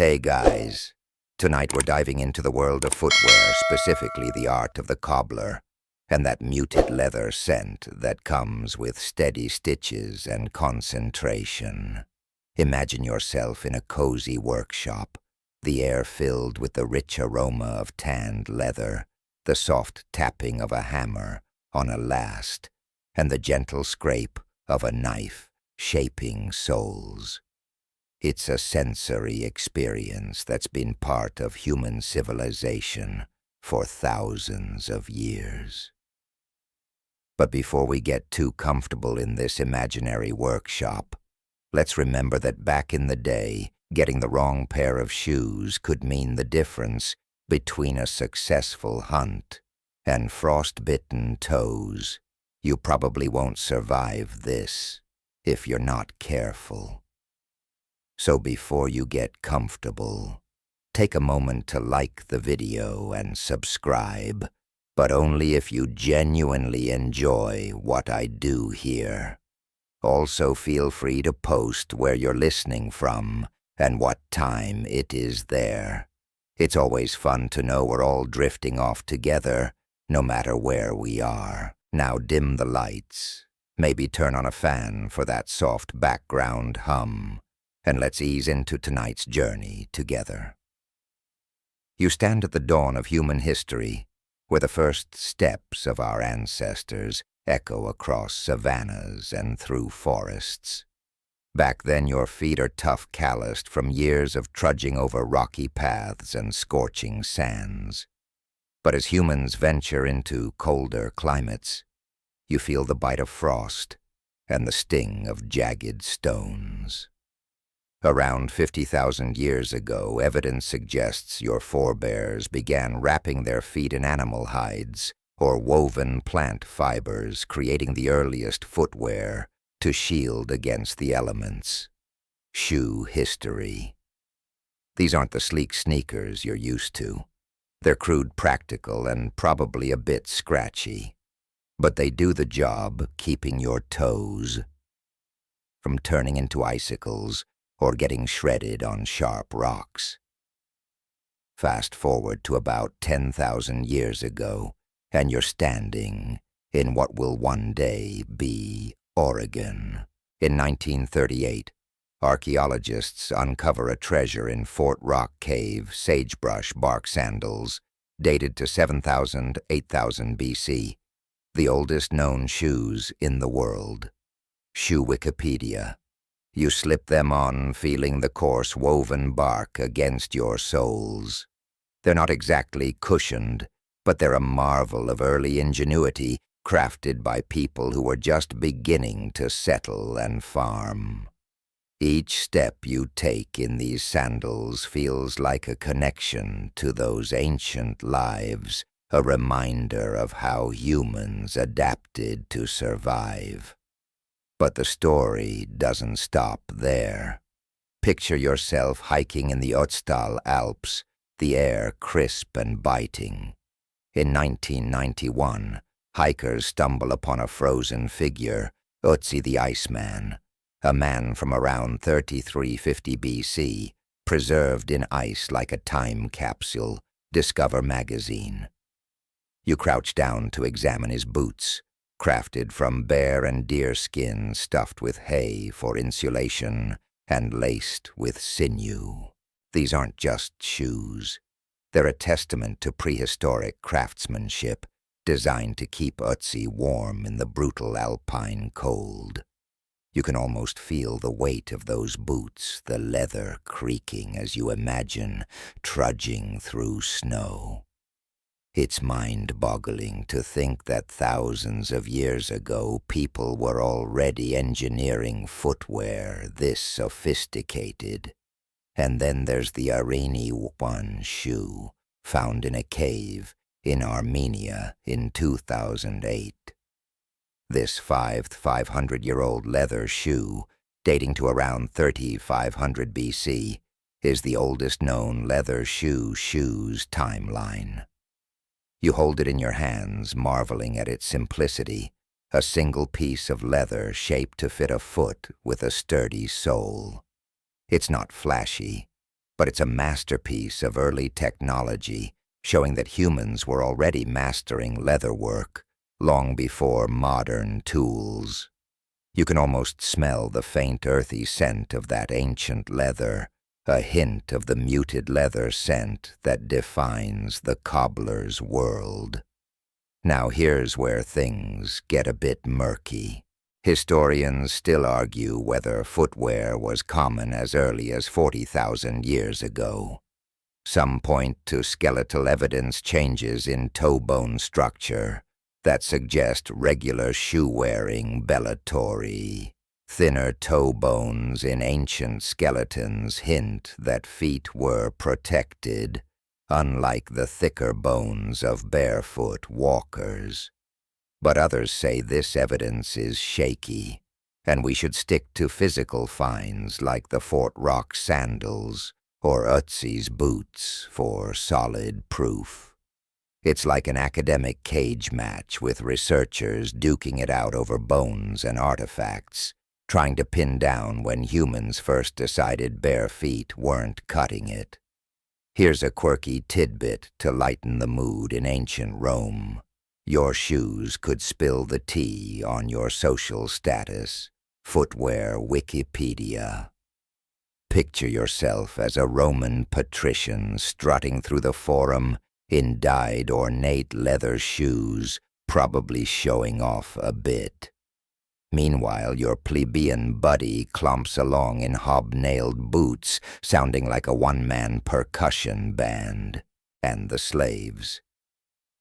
Hey guys, tonight we're diving into the world of footwear, specifically the art of the cobbler, and that muted leather scent that comes with steady stitches and concentration. Imagine yourself in a cozy workshop, the air filled with the rich aroma of tanned leather, the soft tapping of a hammer on a last, and the gentle scrape of a knife shaping soles. It's a sensory experience that's been part of human civilization for thousands of years. But before we get too comfortable in this imaginary workshop, let's remember that back in the day, getting the wrong pair of shoes could mean the difference between a successful hunt and frostbitten toes. You probably won't survive this if you're not careful. So before you get comfortable, take a moment to like the video and subscribe, but only if you genuinely enjoy what I do here. Also feel free to post where you're listening from and what time it is there. It's always fun to know we're all drifting off together, no matter where we are. Now dim the lights, maybe turn on a fan for that soft background hum, and let's ease into tonight's journey together. You stand at the dawn of human history, where the first steps of our ancestors echo across savannas and through forests. Back then your feet are tough, calloused from years of trudging over rocky paths and scorching sands. But as humans venture into colder climates, you feel the bite of frost and the sting of jagged stones. Around 50,000 years ago, evidence suggests your forebears began wrapping their feet in animal hides or woven plant fibers, creating the earliest footwear to shield against the elements. Shoe history. These aren't the sleek sneakers you're used to. They're crude, practical, and probably a bit scratchy. But they do the job, keeping your toes from turning into icicles or getting shredded on sharp rocks. Fast forward to about 10,000 years ago, and you're standing in what will one day be Oregon. In 1938, archaeologists uncover a treasure in Fort Rock Cave sagebrush bark sandals dated to 7,000 to 8,000 BC, the oldest known shoes in the world. Shoe Wikipedia. You slip them on, feeling the coarse woven bark against your soles. They're not exactly cushioned, but they're a marvel of early ingenuity, crafted by people who were just beginning to settle and farm. Each step you take in these sandals feels like a connection to those ancient lives, a reminder of how humans adapted to survive. But the story doesn't stop there. Picture yourself hiking in the Ötzi Alps, the air crisp and biting. In 1991, hikers stumble upon a frozen figure, Ötzi the Iceman, a man from around 3350 BC, preserved in ice like a time capsule, Discover magazine. You crouch down to examine his boots, crafted from bear and deer skin stuffed with hay for insulation and laced with sinew. These aren't just shoes. They're a testament to prehistoric craftsmanship designed to keep Ötzi warm in the brutal alpine cold. You can almost feel the weight of those boots, the leather creaking as you imagine trudging through snow. It's mind-boggling to think that thousands of years ago people were already engineering footwear this sophisticated. And then there's the Irani one shoe, found in a cave in Armenia in 2008. This 500-year-old leather shoe, dating to around 3500 BC, is the oldest known leather shoes timeline. You hold it in your hands, marveling at its simplicity, a single piece of leather shaped to fit a foot with a sturdy sole. It's not flashy, but it's a masterpiece of early technology, showing that humans were already mastering leatherwork long before modern tools. You can almost smell the faint earthy scent of that ancient leather, a hint of the muted leather scent that defines the cobbler's world. Now here's where things get a bit murky. Historians still argue whether footwear was common as early as 40,000 years ago. Some point to skeletal evidence changes in toe bone structure that suggest regular shoe-wearing bellatory. Thinner toe bones in ancient skeletons hint that feet were protected, unlike the thicker bones of barefoot walkers. But others say this evidence is shaky, and we should stick to physical finds like the Fort Rock sandals or Ötzi's boots for solid proof. It's like an academic cage match with researchers duking it out over bones and artifacts, trying to pin down when humans first decided bare feet weren't cutting it. Here's a quirky tidbit to lighten the mood in ancient Rome. Your shoes could spill the tea on your social status. Footwear Wikipedia. Picture yourself as a Roman patrician strutting through the forum in dyed ornate leather shoes, probably showing off a bit. Meanwhile, your plebeian buddy clomps along in hobnailed boots, sounding like a one-man percussion band. And the slaves.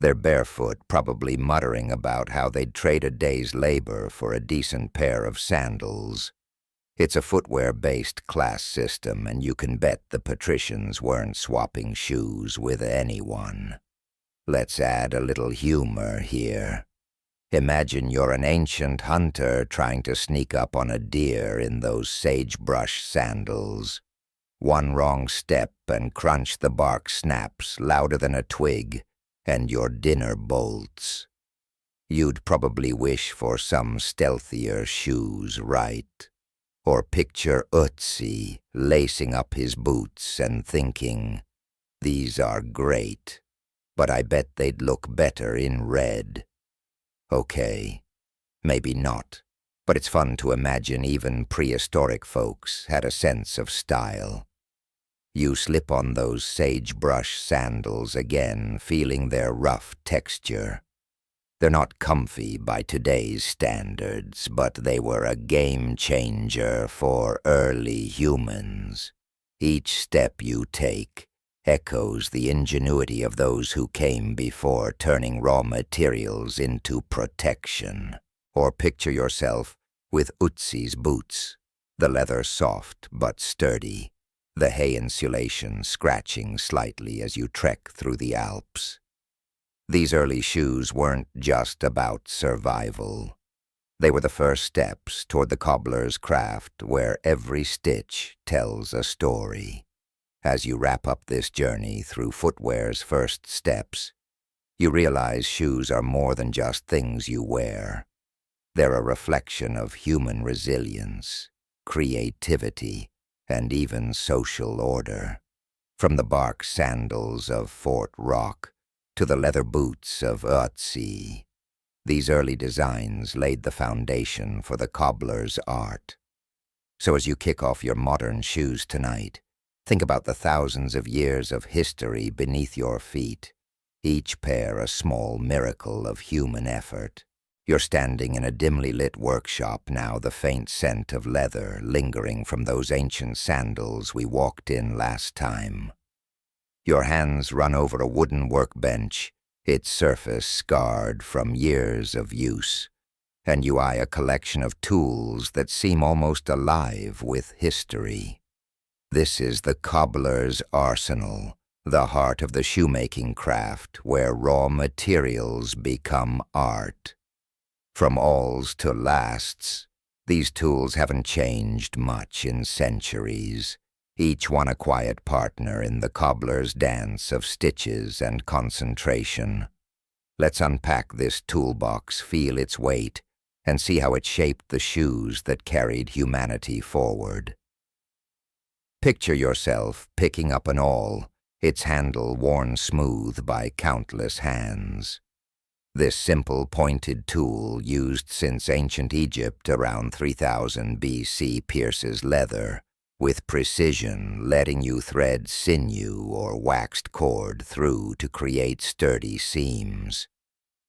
They're barefoot, probably muttering about how they'd trade a day's labor for a decent pair of sandals. It's a footwear-based class system, and you can bet the patricians weren't swapping shoes with anyone. Let's add a little humor here. Imagine you're an ancient hunter trying to sneak up on a deer in those sagebrush sandals. One wrong step and crunch, the bark snaps louder than a twig, and your dinner bolts. You'd probably wish for some stealthier shoes, right? Or picture Ötzi lacing up his boots and thinking, "These are great, but I bet they'd look better in red." Okay, maybe not, but it's fun to imagine even prehistoric folks had a sense of style. You slip on those sagebrush sandals again, feeling their rough texture. They're not comfy by today's standards, but they were a game changer for early humans. Each step you take echoes the ingenuity of those who came before, turning raw materials into protection. Or picture yourself with Ötzi's boots, the leather soft but sturdy, the hay insulation scratching slightly as you trek through the Alps. These early shoes weren't just about survival. They were the first steps toward the cobbler's craft, where every stitch tells a story. As you wrap up this journey through footwear's first steps, you realize shoes are more than just things you wear. They're a reflection of human resilience, creativity, and even social order. From the bark sandals of Fort Rock to the leather boots of Ötzi, these early designs laid the foundation for the cobbler's art. So as you kick off your modern shoes tonight, think about the thousands of years of history beneath your feet, each pair a small miracle of human effort. You're standing in a dimly lit workshop now, the faint scent of leather lingering from those ancient sandals we walked in last time. Your hands run over a wooden workbench, its surface scarred from years of use, and you eye a collection of tools that seem almost alive with history. This is the cobbler's arsenal, the heart of the shoemaking craft, where raw materials become art. From awls to lasts, these tools haven't changed much in centuries, each one a quiet partner in the cobbler's dance of stitches and concentration. Let's unpack this toolbox, feel its weight, and see how it shaped the shoes that carried humanity forward. Picture yourself picking up an awl, its handle worn smooth by countless hands. This simple pointed tool, used since ancient Egypt around 3000 BC, pierces leather, with precision letting you thread sinew or waxed cord through to create sturdy seams.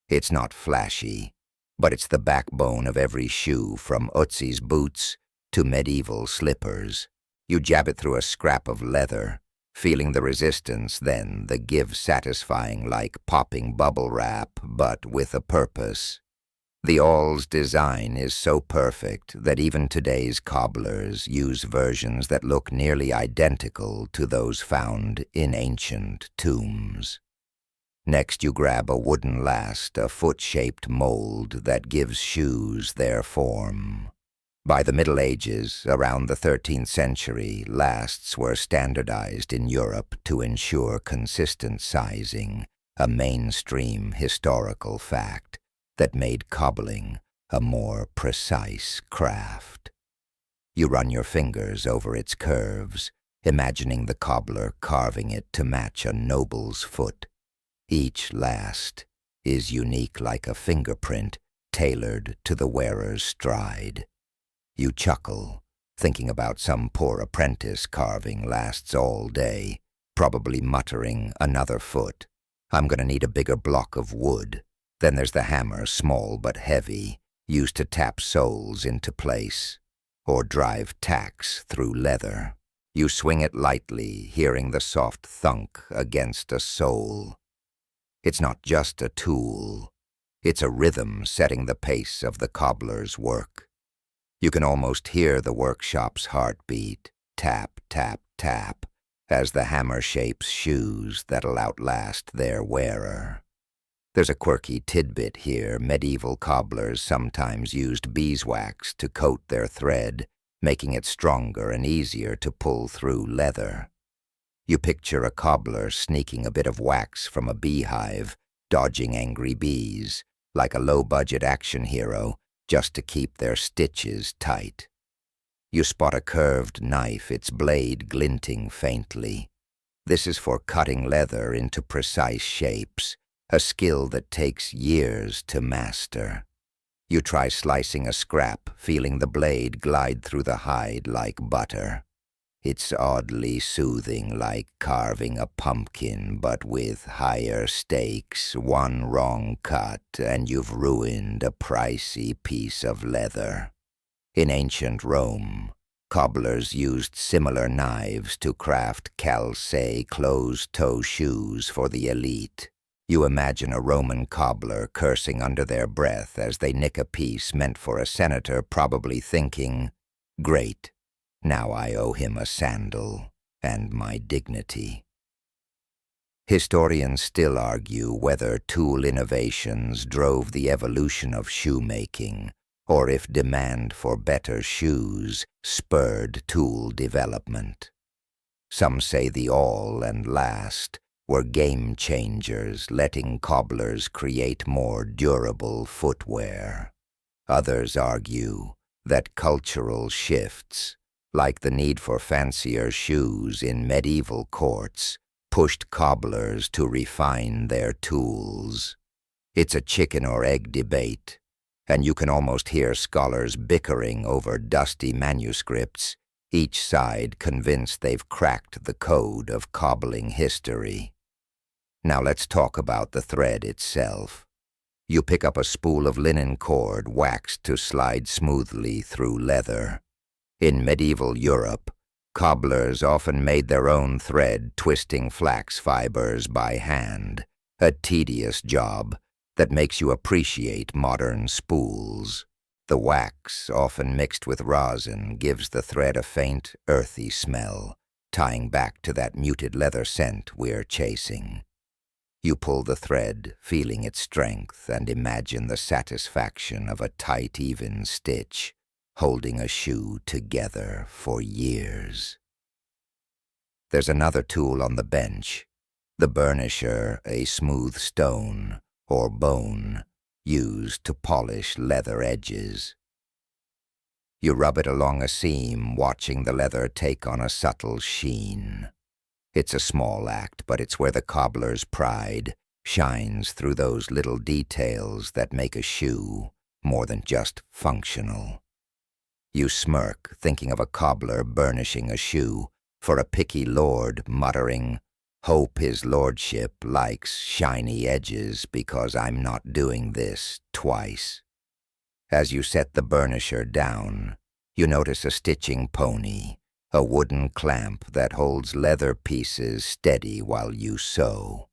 It's not flashy, but it's the backbone of every shoe, from Ötzi's boots to medieval slippers. You jab it through a scrap of leather, feeling the resistance, then the give satisfying like popping bubble wrap, but with a purpose. The awl's design is so perfect that even today's cobblers use versions that look nearly identical to those found in ancient tombs. Next, you grab a wooden last, a foot-shaped mold that gives shoes their form. By the Middle Ages, around the 13th century, lasts were standardized in Europe to ensure consistent sizing, a mainstream historical fact that made cobbling a more precise craft. You run your fingers over its curves, imagining the cobbler carving it to match a noble's foot. Each last is unique like a fingerprint, tailored to the wearer's stride. You chuckle, thinking about some poor apprentice carving lasts all day, probably muttering, "Another foot. I'm gonna need a bigger block of wood." Then there's the hammer, small but heavy, used to tap soles into place, or drive tacks through leather. You swing it lightly, hearing the soft thunk against a sole. It's not just a tool. It's a rhythm setting the pace of the cobbler's work. You can almost hear the workshop's heartbeat, tap, tap, tap, as the hammer shapes shoes that'll outlast their wearer. There's a quirky tidbit here. Medieval cobblers sometimes used beeswax to coat their thread, making it stronger and easier to pull through leather. You picture a cobbler sneaking a bit of wax from a beehive, dodging angry bees, like a low-budget action hero, just to keep their stitches tight. You spot a curved knife, its blade glinting faintly. This is for cutting leather into precise shapes, a skill that takes years to master. You try slicing a scrap, feeling the blade glide through the hide like butter. It's oddly soothing, like carving a pumpkin, but with higher stakes. One wrong cut, and you've ruined a pricey piece of leather. In ancient Rome, cobblers used similar knives to craft calce, closed-toe shoes for the elite. You imagine a Roman cobbler cursing under their breath as they nick a piece meant for a senator, probably thinking, "Great. Now I owe him a sandal and my dignity." Historians still argue whether tool innovations drove the evolution of shoemaking, or if demand for better shoes spurred tool development. Some say the awl and last were game changers, letting cobblers create more durable footwear. Others argue that cultural shifts, like the need for fancier shoes in medieval courts, pushed cobblers to refine their tools. It's a chicken or egg debate, and you can almost hear scholars bickering over dusty manuscripts, each side convinced they've cracked the code of cobbling history. Now let's talk about the thread itself. You pick up a spool of linen cord waxed to slide smoothly through leather. In medieval Europe, cobblers often made their own thread, twisting flax fibers by hand, a tedious job that makes you appreciate modern spools. The wax, often mixed with rosin, gives the thread a faint, earthy smell, tying back to that muted leather scent we're chasing. You pull the thread, feeling its strength, and imagine the satisfaction of a tight, even stitch, holding a shoe together for years. There's another tool on the bench, the burnisher, a smooth stone or bone used to polish leather edges. You rub it along a seam, watching the leather take on a subtle sheen. It's a small act, but it's where the cobbler's pride shines through those little details that make a shoe more than just functional. You smirk, thinking of a cobbler burnishing a shoe for a picky lord, muttering, "Hope his lordship likes shiny edges because I'm not doing this twice." As you set the burnisher down, you notice a stitching pony, a wooden clamp that holds leather pieces steady while you sew.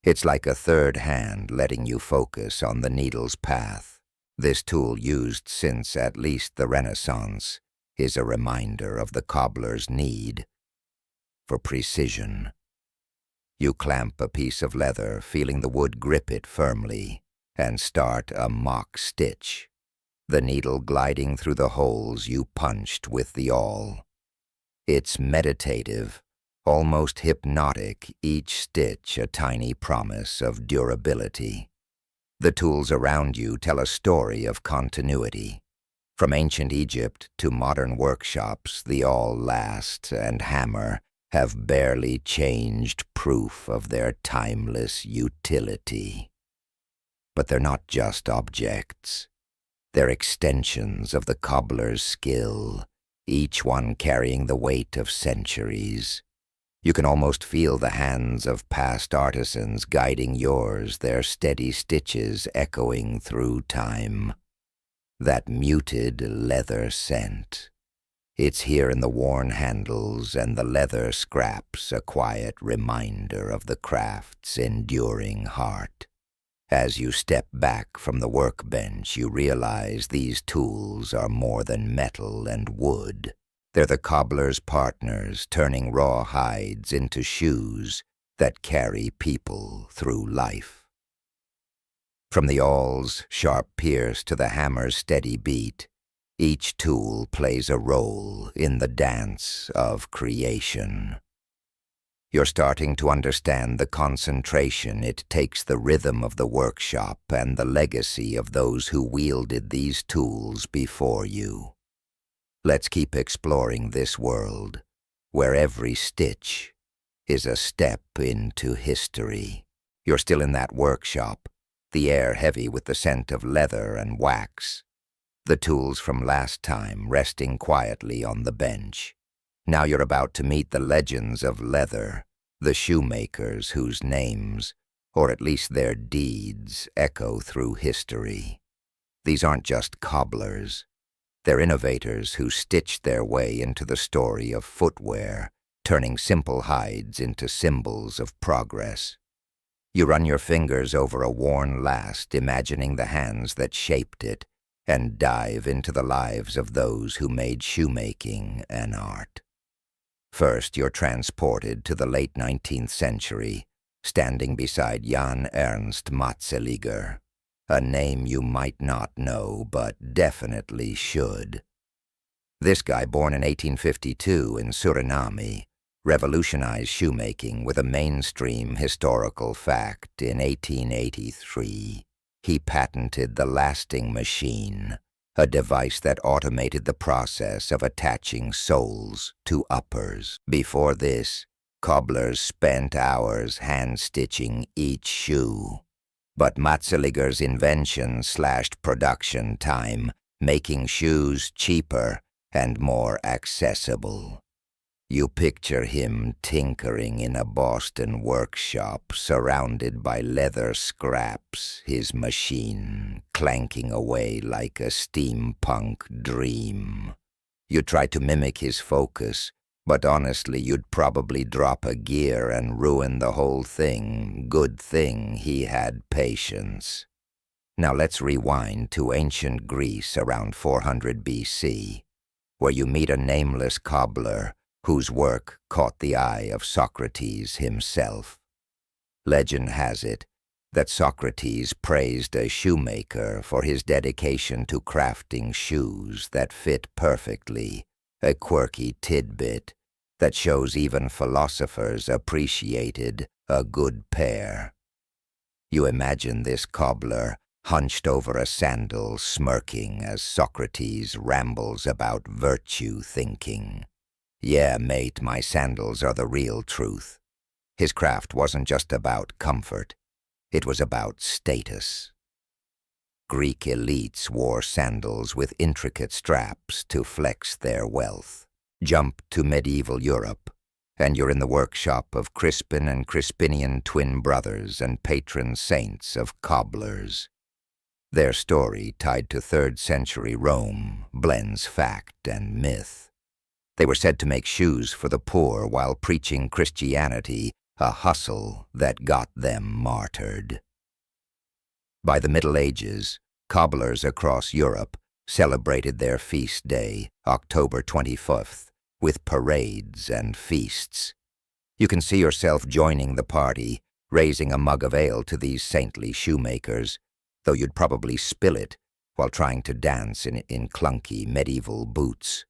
It's like a third hand letting you focus on the needle's path. This tool, used since at least the Renaissance, is a reminder of the cobbler's need for precision. You clamp a piece of leather, feeling the wood grip it firmly, and start a mock stitch, the needle gliding through the holes you punched with the awl. It's meditative, almost hypnotic, each stitch a tiny promise of durability. The tools around you tell a story of continuity. From ancient Egypt to modern workshops, the awl, last, and hammer have barely changed, proof of their timeless utility. But they're not just objects. They're extensions of the cobbler's skill, each one carrying the weight of centuries. You can almost feel the hands of past artisans guiding yours, their steady stitches echoing through time. That muted leather scent. It's here in the worn handles and the leather scraps, a quiet reminder of the craft's enduring heart. As you step back from the workbench, you realize these tools are more than metal and wood. They're the cobbler's partners, turning raw hides into shoes that carry people through life. From the awl's sharp pierce to the hammer's steady beat, each tool plays a role in the dance of creation. You're starting to understand the concentration it takes, the rhythm of the workshop, and the legacy of those who wielded these tools before you. Let's keep exploring this world, where every stitch is a step into history. You're still in that workshop, the air heavy with the scent of leather and wax. The tools from last time resting quietly on the bench. Now you're about to meet the legends of leather, the shoemakers whose names, or at least their deeds, echo through history. These aren't just cobblers. They're innovators who stitched their way into the story of footwear, turning simple hides into symbols of progress. You run your fingers over a worn last, imagining the hands that shaped it, and dive into the lives of those who made shoemaking an art. First, you're transported to the late 19th century, standing beside Jan Ernst Matzeliger, a name you might not know, but definitely should. This guy, born in 1852 in Suriname, revolutionized shoemaking with a mainstream historical fact in 1883. He patented the lasting machine, a device that automated the process of attaching soles to uppers. Before this, cobblers spent hours hand-stitching each shoe. But Matzeliger's invention slashed production time, making shoes cheaper and more accessible. You picture him tinkering in a Boston workshop, surrounded by leather scraps, his machine clanking away like a steampunk dream. You try to mimic his focus, but honestly, you'd probably drop a gear and ruin the whole thing. Good thing he had patience. Now let's rewind to ancient Greece around 400 BC, where you meet a nameless cobbler whose work caught the eye of Socrates himself. Legend has it that Socrates praised a shoemaker for his dedication to crafting shoes that fit perfectly, a quirky tidbit that shows even philosophers appreciated a good pair. You imagine this cobbler, hunched over a sandal, smirking as Socrates rambles about virtue thinking. Yeah, mate, my sandals are the real truth. His craft wasn't just about comfort, it was about status. Greek elites wore sandals with intricate straps to flex their wealth. Jump to medieval Europe, and you're in the workshop of Crispin and Crispinian twin brothers and patron saints of cobblers. Their story, tied to 3rd century Rome, blends fact and myth. They were said to make shoes for the poor while preaching Christianity, a hustle that got them martyred. By the Middle Ages, cobblers across Europe celebrated their feast day, October 25th, with parades and feasts. You can see yourself joining the party, raising a mug of ale to these saintly shoemakers, though you'd probably spill it while trying to dance in clunky medieval boots.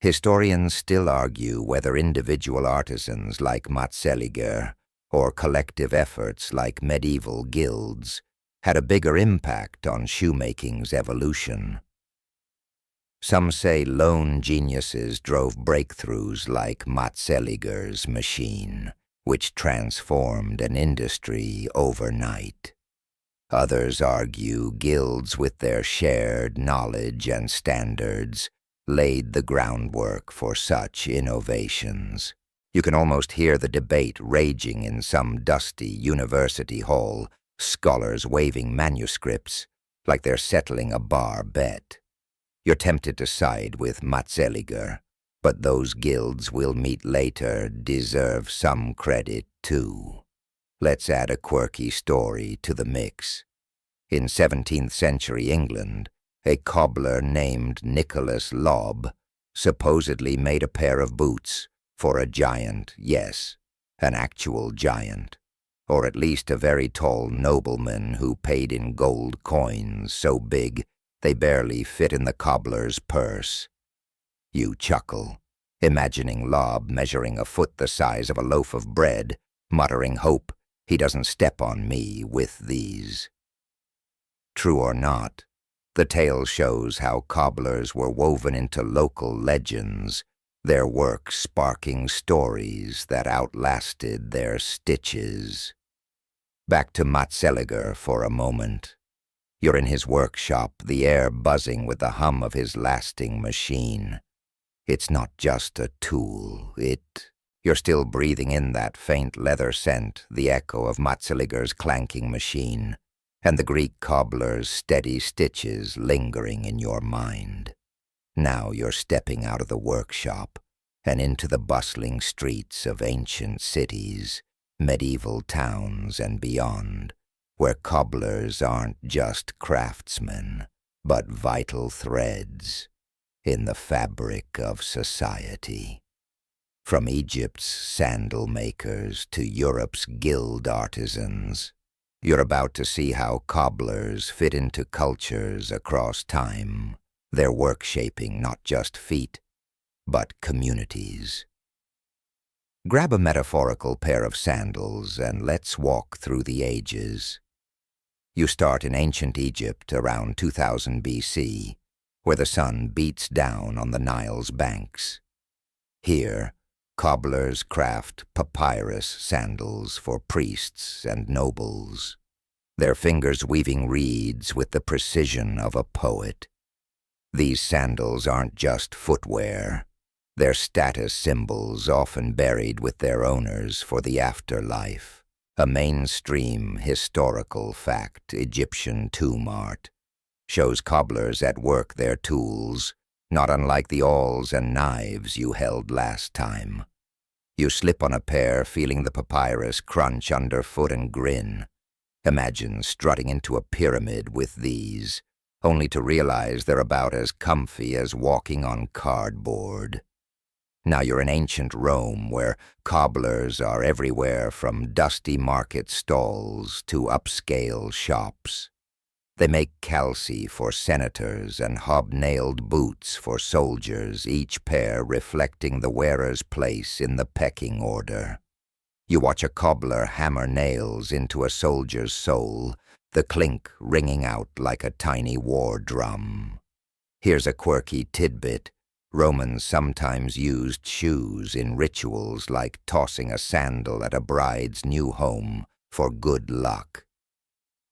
Historians still argue whether individual artisans like Matzeliger or collective efforts like medieval guilds had a bigger impact on shoemaking's evolution. Some say lone geniuses drove breakthroughs like Matzeliger's machine, which transformed an industry overnight. Others argue guilds with their shared knowledge and standards laid the groundwork for such innovations. You can almost hear the debate raging in some dusty university hall, scholars waving manuscripts like they're settling a bar bet. You're tempted to side with Matzeliger, but those guilds we'll meet later deserve some credit too. Let's add a quirky story to the mix. In 17th century England, a cobbler named Nicholas Lobb supposedly made a pair of boots for a giant, yes, an actual giant, or at least a very tall nobleman who paid in gold coins so big they barely fit in the cobbler's purse. You chuckle, imagining Lobb measuring a foot the size of a loaf of bread, muttering hope he doesn't step on me with these. True or not, the tale shows how cobblers were woven into local legends, their work sparking stories that outlasted their stitches. Back to Matzeliger for a moment. You're in his workshop, the air buzzing with the hum of his lasting machine. It's not just a tool, You're still breathing in that faint leather scent, the echo of Matzeliger's clanking machine, and the Greek cobbler's steady stitches lingering in your mind. Now you're stepping out of the workshop and into the bustling streets of ancient cities, medieval towns and beyond, where cobblers aren't just craftsmen, but vital threads in the fabric of society. From Egypt's sandal makers to Europe's guild artisans, you're about to see how cobblers fit into cultures across time, their work shaping not just feet, but communities. Grab a metaphorical pair of sandals and let's walk through the ages. You start in ancient Egypt around 2000 BC, where the sun beats down on the Nile's banks. Here, cobblers craft papyrus sandals for priests and nobles, their fingers weaving reeds with the precision of a poet. These sandals aren't just footwear, they're status symbols often buried with their owners for the afterlife. A mainstream historical fact, Egyptian tomb art, shows cobblers at work their tools, not unlike the awls and knives you held last time. You slip on a pair, feeling the papyrus crunch underfoot and grin. Imagine strutting into a pyramid with these, only to realize they're about as comfy as walking on cardboard. Now you're in ancient Rome, where cobblers are everywhere from dusty market stalls to upscale shops. They make calci for senators and hobnailed boots for soldiers, each pair reflecting the wearer's place in the pecking order. You watch a cobbler hammer nails into a soldier's soul, the clink ringing out like a tiny war drum. Here's a quirky tidbit. Romans sometimes used shoes in rituals like tossing a sandal at a bride's new home for good luck.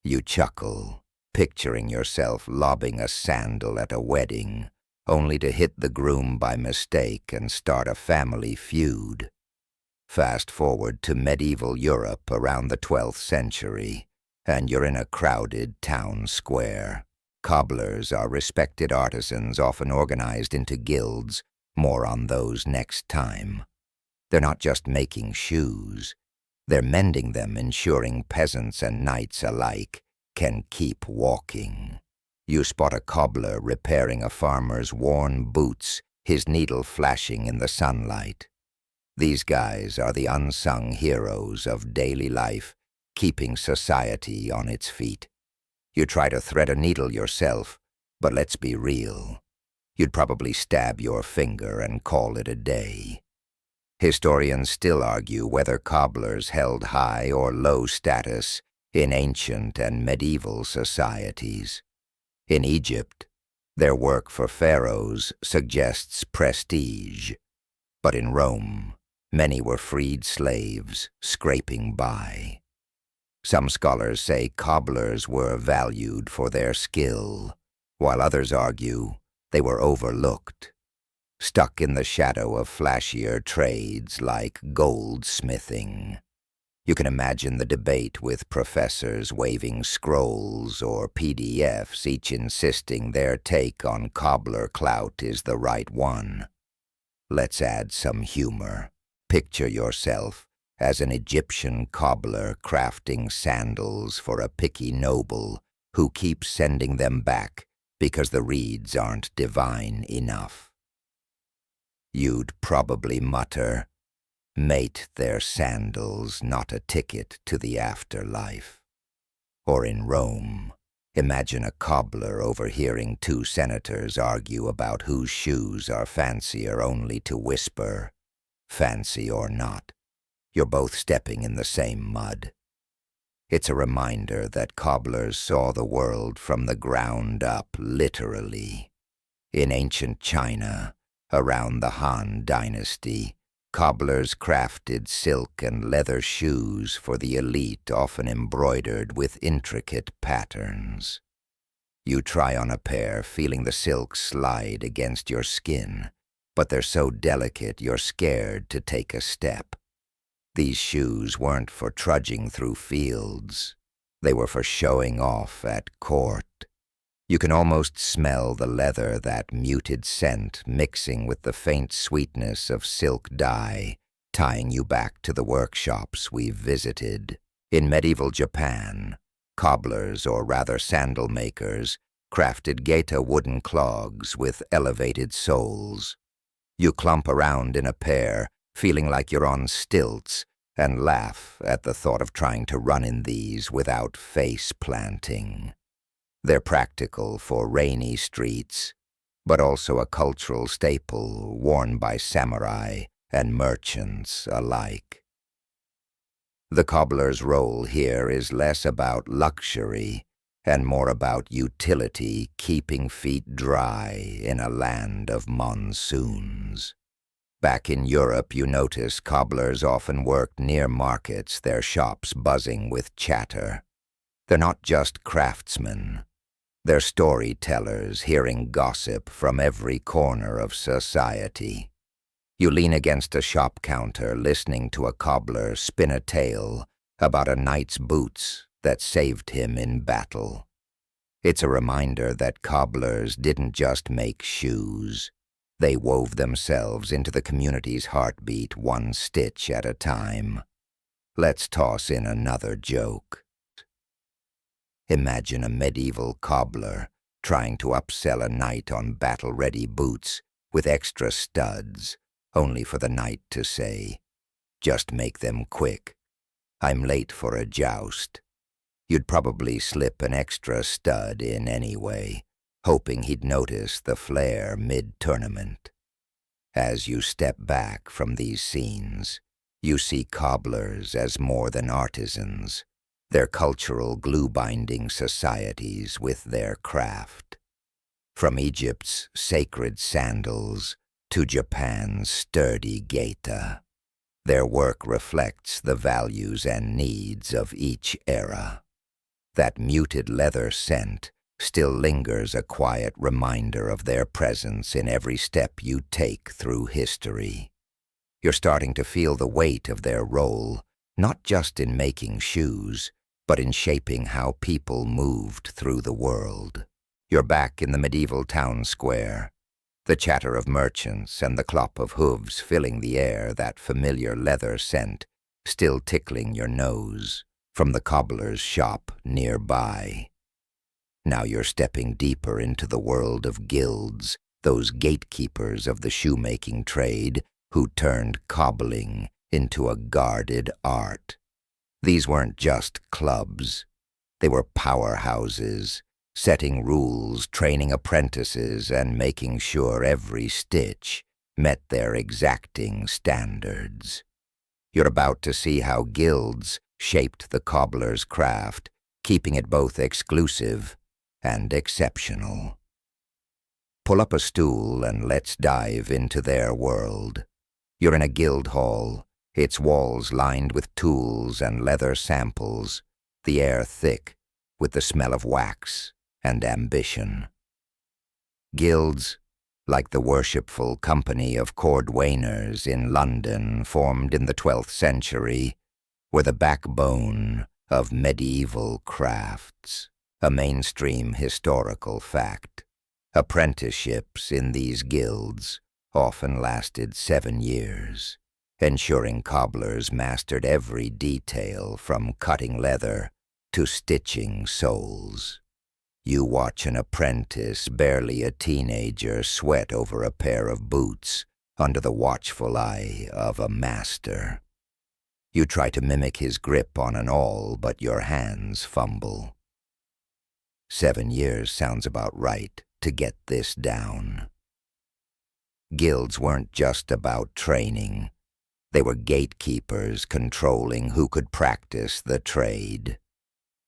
You chuckle, picturing yourself lobbing a sandal at a wedding, only to hit the groom by mistake and start a family feud. Fast forward to medieval Europe around the 12th century, and you're in a crowded town square. Cobblers are respected artisans often organized into guilds. More on those next time. They're not just making shoes. They're mending them, ensuring peasants and knights alike can keep walking. You spot a cobbler repairing a farmer's worn boots, his needle flashing in the sunlight. These guys are the unsung heroes of daily life, keeping society on its feet. You try to thread a needle yourself, but let's be real. You'd probably stab your finger and call it a day. Historians still argue whether cobblers held high or low status in ancient and medieval societies. In Egypt, their work for pharaohs suggests prestige, but in Rome, many were freed slaves scraping by. Some scholars say cobblers were valued for their skill, while others argue they were overlooked, stuck in the shadow of flashier trades like goldsmithing. You can imagine the debate with professors waving scrolls or PDFs, each insisting their take on cobbler clout is the right one. Let's add some humor. Picture yourself as an Egyptian cobbler crafting sandals for a picky noble who keeps sending them back because the reeds aren't divine enough. You'd probably mutter, "Mate their sandals, not a ticket to the afterlife." Or in Rome, imagine a cobbler overhearing two senators argue about whose shoes are fancier, only to whisper, "Fancy or not, you're both stepping in the same mud." It's a reminder that cobblers saw the world from the ground up, literally. In ancient China, around the Han Dynasty, cobblers crafted silk and leather shoes for the elite, often embroidered with intricate patterns. You try on a pair, feeling the silk slide against your skin, but they're so delicate you're scared to take a step. These shoes weren't for trudging through fields. They were for showing off at court. You can almost smell the leather, that muted scent mixing with the faint sweetness of silk dye, tying you back to the workshops we've visited. In medieval Japan, cobblers, or rather sandal makers, crafted geta wooden clogs with elevated soles. You clump around in a pair, feeling like you're on stilts, and laugh at the thought of trying to run in these without face planting. They're practical for rainy streets, but also a cultural staple worn by samurai and merchants alike. The cobbler's role here is less about luxury and more about utility, keeping feet dry in a land of monsoons. Back in Europe, you notice cobblers often worked near markets, their shops buzzing with chatter. They're not just craftsmen. They're storytellers, hearing gossip from every corner of society. You lean against a shop counter, listening to a cobbler spin a tale about a knight's boots that saved him in battle. It's a reminder that cobblers didn't just make shoes. They wove themselves into the community's heartbeat, one stitch at a time. Let's toss in another joke. Imagine a medieval cobbler trying to upsell a knight on battle-ready boots with extra studs, only for the knight to say, "Just make them quick. I'm late for a joust." You'd probably slip an extra stud in anyway, hoping he'd notice the flair mid-tournament. As you step back from these scenes, you see cobblers as more than artisans. their cultural glue-binding societies with their craft. From Egypt's sacred sandals to Japan's sturdy gaita, their work reflects the values and needs of each era. That muted leather scent still lingers, a quiet reminder of their presence in every step you take through history. You're starting to feel the weight of their role, not just in making shoes, but in shaping how people moved through the world. You're back in the medieval town square, the chatter of merchants and the clop of hooves filling the air, that familiar leather scent still tickling your nose from the cobbler's shop nearby. Now you're stepping deeper into the world of guilds, those gatekeepers of the shoemaking trade who turned cobbling into a guarded art. These weren't just clubs. They were powerhouses, setting rules, training apprentices, and making sure every stitch met their exacting standards. You're about to see how guilds shaped the cobbler's craft, keeping it both exclusive and exceptional. Pull up a stool and let's dive into their world. You're in a guild hall, its walls lined with tools and leather samples, the air thick with the smell of wax and ambition. Guilds, like the worshipful company of cordwainers in London formed in the 12th century, were the backbone of medieval crafts, a mainstream historical fact. Apprenticeships in these guilds often lasted 7 years, ensuring cobblers mastered every detail from cutting leather to stitching soles. You watch an apprentice, barely a teenager, sweat over a pair of boots under the watchful eye of a master. You try to mimic his grip on an awl, but your hands fumble. 7 years sounds about right to get this down. Guilds weren't just about training. They were gatekeepers controlling who could practice the trade.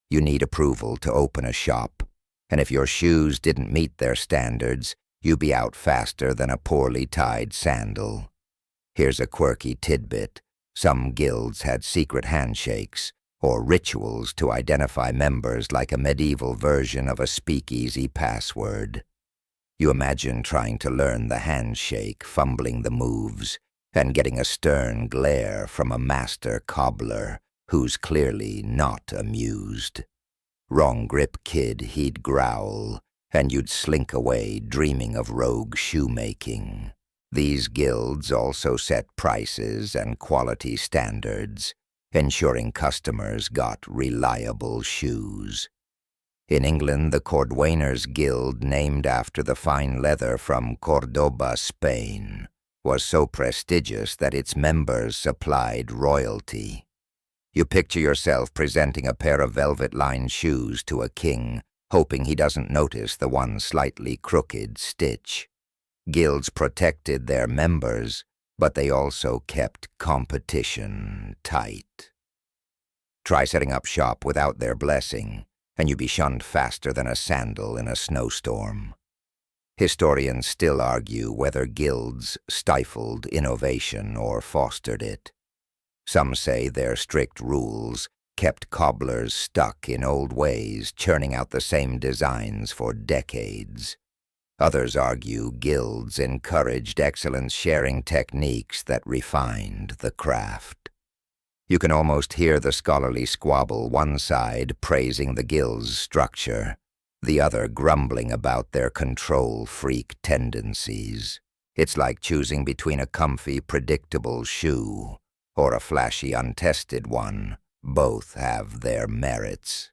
You need approval to open a shop, and if your shoes didn't meet their standards, you'd be out faster than a poorly tied sandal. Here's a quirky tidbit. Some guilds had secret handshakes or rituals to identify members, like a medieval version of a speakeasy password. You imagine trying to learn the handshake, fumbling the moves, and getting a stern glare from a master cobbler who's clearly not amused. Wrong grip, kid, he'd growl, and you'd slink away dreaming of rogue shoemaking. These guilds also set prices and quality standards, ensuring customers got reliable shoes. In England, the Cordwainers Guild, named after the fine leather from Cordoba, Spain, was so prestigious that its members supplied royalty. You picture yourself presenting a pair of velvet-lined shoes to a king, hoping he doesn't notice the one slightly crooked stitch. Guilds protected their members, but they also kept competition tight. Try setting up shop without their blessing, and you'd be shunned faster than a sandal in a snowstorm. Historians still argue whether guilds stifled innovation or fostered it. Some say their strict rules kept cobblers stuck in old ways, churning out the same designs for decades. Others argue guilds encouraged excellence, sharing techniques that refined the craft. You can almost hear the scholarly squabble, one side praising the guild's structure, the other grumbling about their control freak tendencies. It's like choosing between a comfy, predictable shoe or a flashy, untested one. Both have their merits.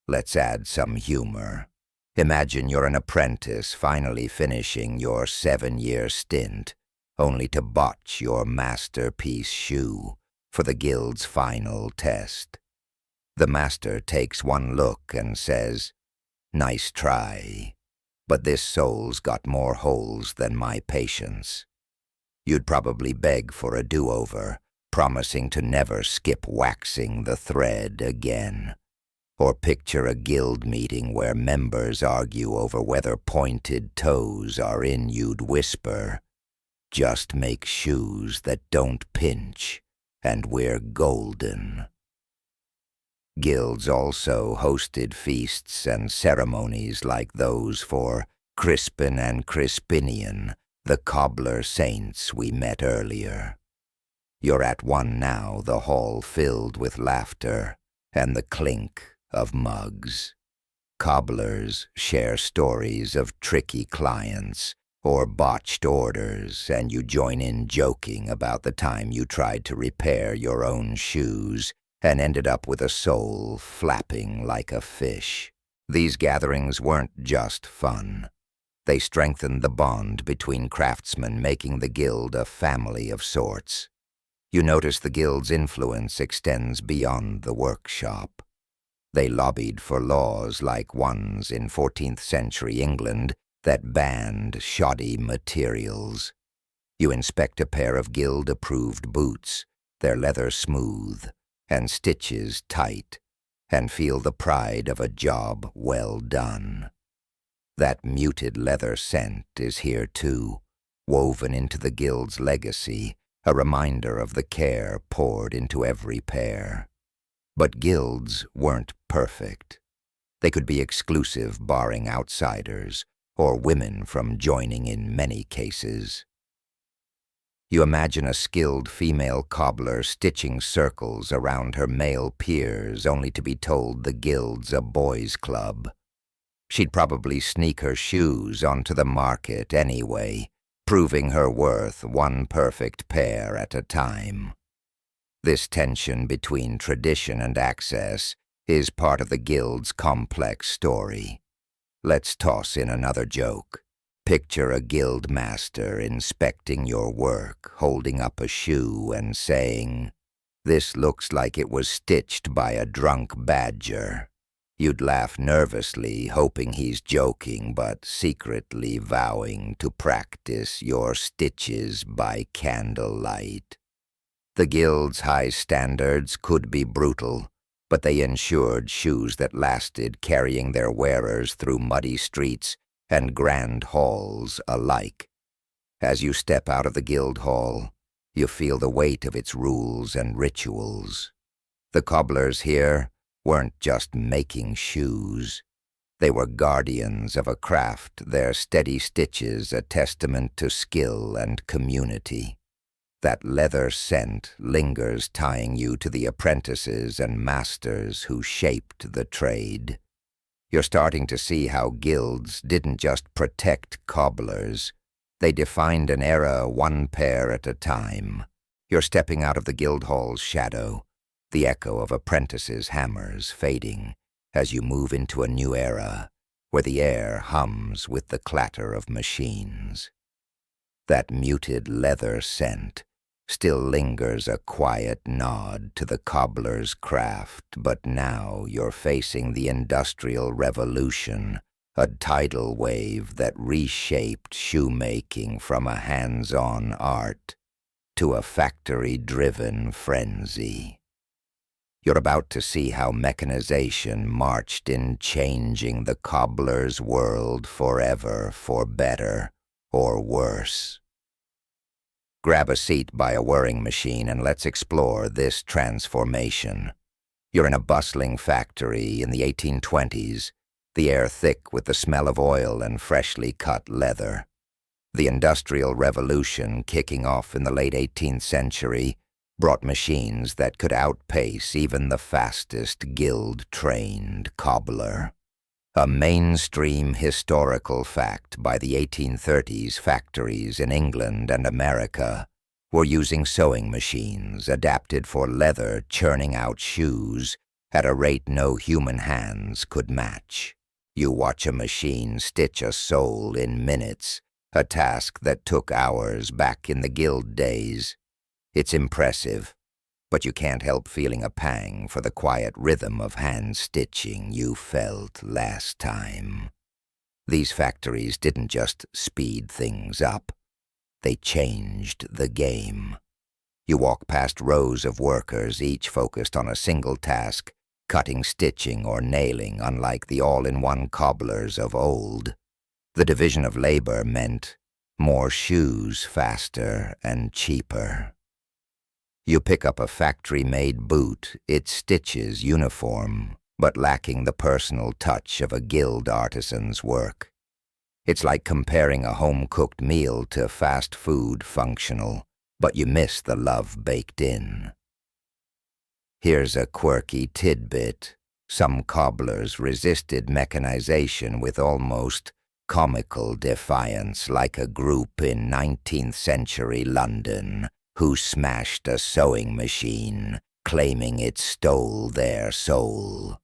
Let's add some humor. Imagine you're an apprentice finally finishing your 7-year stint, only to botch your masterpiece shoe for the guild's final test. The master takes one look and says, "Nice try, but this sole's got more holes than my patience." You'd probably beg for a do-over, promising to never skip waxing the thread again. Or picture a guild meeting where members argue over whether pointed toes are in. You'd whisper, "Just make shoes that don't pinch, and we're golden." Guilds also hosted feasts and ceremonies like those for Crispin and Crispinian, the cobbler saints we met earlier. You're at one now, the hall filled with laughter and the clink of mugs. Cobblers share stories of tricky clients or botched orders, and you join in joking about the time you tried to repair your own shoes and ended up with a sole flapping like a fish. These gatherings weren't just fun. They strengthened the bond between craftsmen, making the guild a family of sorts. You notice the guild's influence extends beyond the workshop. They lobbied for laws like ones in 14th century England that banned shoddy materials. You inspect a pair of guild-approved boots, their leather smooth and stitches tight, and feel the pride of a job well done. That muted leather scent is here too, woven into the guild's legacy, a reminder of the care poured into every pair. But guilds weren't perfect. They could be exclusive, barring outsiders, or women from joining in many cases. You imagine a skilled female cobbler stitching circles around her male peers only to be told the guild's a boys' club. She'd probably sneak her shoes onto the market anyway, proving her worth one perfect pair at a time. This tension between tradition and access is part of the guild's complex story. Let's toss in another joke. Picture a guild master inspecting your work, holding up a shoe and saying, "This looks like it was stitched by a drunk badger." You'd laugh nervously, hoping he's joking, but secretly vowing to practice your stitches by candlelight. The guild's high standards could be brutal, but they ensured shoes that lasted, carrying their wearers through muddy streets and grand halls alike. As you step out of the guild hall, you feel the weight of its rules and rituals. The cobblers here weren't just making shoes. They were guardians of a craft, their steady stitches a testament to skill and community. That leather scent lingers, tying you to the apprentices and masters who shaped the trade. You're starting to see how guilds didn't just protect cobblers. They defined an era one pair at a time. You're stepping out of the guild hall's shadow, the echo of apprentices' hammers fading as you move into a new era where the air hums with the clatter of machines. That muted leather scent still lingers, a quiet nod to the cobbler's craft, but now you're facing the Industrial Revolution, a tidal wave that reshaped shoemaking from a hands-on art to a factory-driven frenzy. You're about to see how mechanization marched in, changing the cobbler's world forever, for better or worse. Grab a seat by a whirring machine and let's explore this transformation. You're in a bustling factory in the 1820s, the air thick with the smell of oil and freshly cut leather. The Industrial Revolution, kicking off in the late 18th century, brought machines that could outpace even the fastest guild-trained cobbler. A mainstream historical fact: by the 1830s, factories in England and America were using sewing machines adapted for leather, churning out shoes at a rate no human hands could match. You watch a machine stitch a sole in minutes, a task that took hours back in the guild days. It's impressive, but you can't help feeling a pang for the quiet rhythm of hand-stitching you felt last time. These factories didn't just speed things up, they changed the game. You walk past rows of workers, each focused on a single task, cutting, stitching, or nailing, unlike the all-in-one cobblers of old. The division of labor meant more shoes faster and cheaper. You pick up a factory-made boot, its stitches uniform, but lacking the personal touch of a guild artisan's work. It's like comparing a home-cooked meal to fast food functional, but you miss the love baked in. Here's a quirky tidbit. Some cobblers resisted mechanization with almost comical defiance, like a group in 19th century London who smashed a sewing machine, claiming it stole their soul.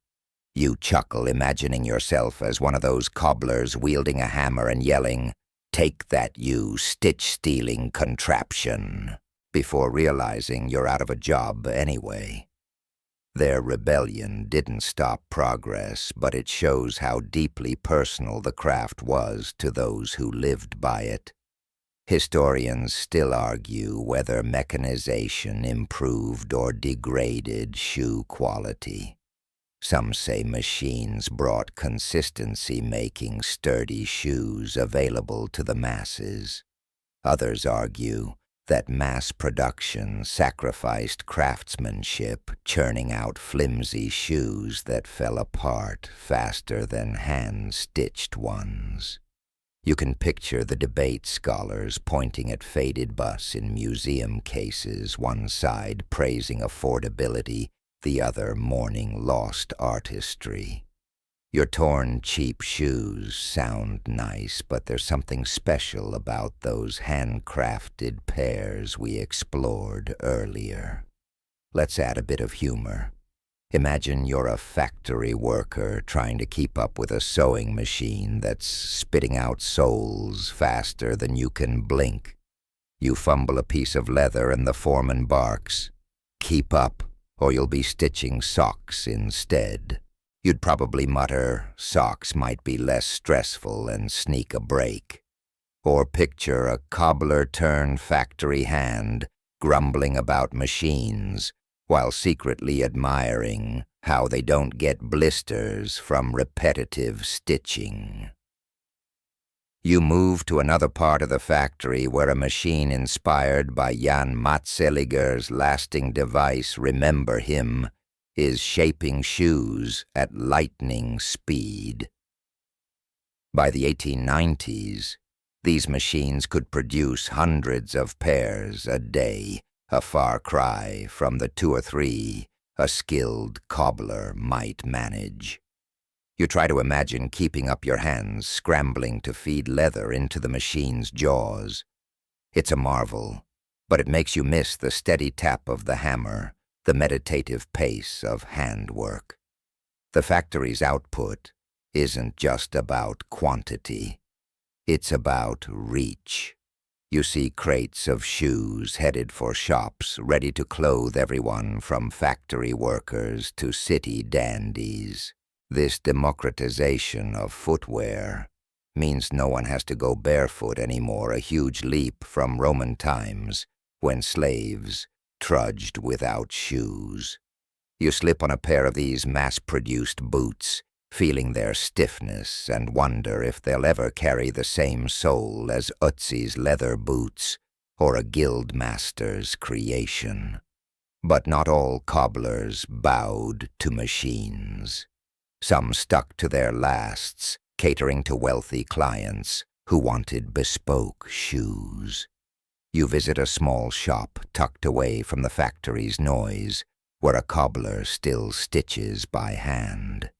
You chuckle, imagining yourself as one of those cobblers wielding a hammer and yelling, "Take that, you stitch-stealing contraption," before realizing you're out of a job anyway. Their rebellion didn't stop progress, but it shows how deeply personal the craft was to those who lived by it. Historians still argue whether mechanization improved or degraded shoe quality. Some say machines brought consistency, making sturdy shoes available to the masses. Others argue that mass production sacrificed craftsmanship, churning out flimsy shoes that fell apart faster than hand-stitched ones. You can picture the debate scholars pointing at faded busts in museum cases, one side praising affordability, the other mourning lost artistry. Your torn, cheap shoes sound nice, but there's something special about those handcrafted pairs we explored earlier. Let's add a bit of humor. Imagine you're a factory worker trying to keep up with a sewing machine that's spitting out soles faster than you can blink. You fumble a piece of leather and the foreman barks, "Keep up, or you'll be stitching socks instead." You'd probably mutter, "Socks might be less stressful," and sneak a break. Or picture a cobbler-turned-factory hand grumbling about machines while secretly admiring how they don't get blisters from repetitive stitching. You move to another part of the factory where a machine inspired by Jan Matzeliger's lasting device, "Remember him," is shaping shoes at lightning speed. By the 1890s, these machines could produce hundreds of pairs a day, a far cry from the 2 or 3 a skilled cobbler might manage. You try to imagine keeping up your hands, scrambling to feed leather into the machine's jaws. It's a marvel, but it makes you miss the steady tap of the hammer, the meditative pace of handwork. The factory's output isn't just about quantity. It's about reach. You see crates of shoes headed for shops, ready to clothe everyone from factory workers to city dandies. This democratization of footwear means no one has to go barefoot anymore, a huge leap from Roman times when slaves trudged without shoes. You slip on a pair of these mass-produced boots, feeling their stiffness, and wonder if they'll ever carry the same soul as Ötzi's leather boots or a guild master's creation. But not all cobblers bowed to machines. Some stuck to their lasts, catering to wealthy clients who wanted bespoke shoes. You visit a small shop tucked away from the factory's noise, where a cobbler still stitches by hand.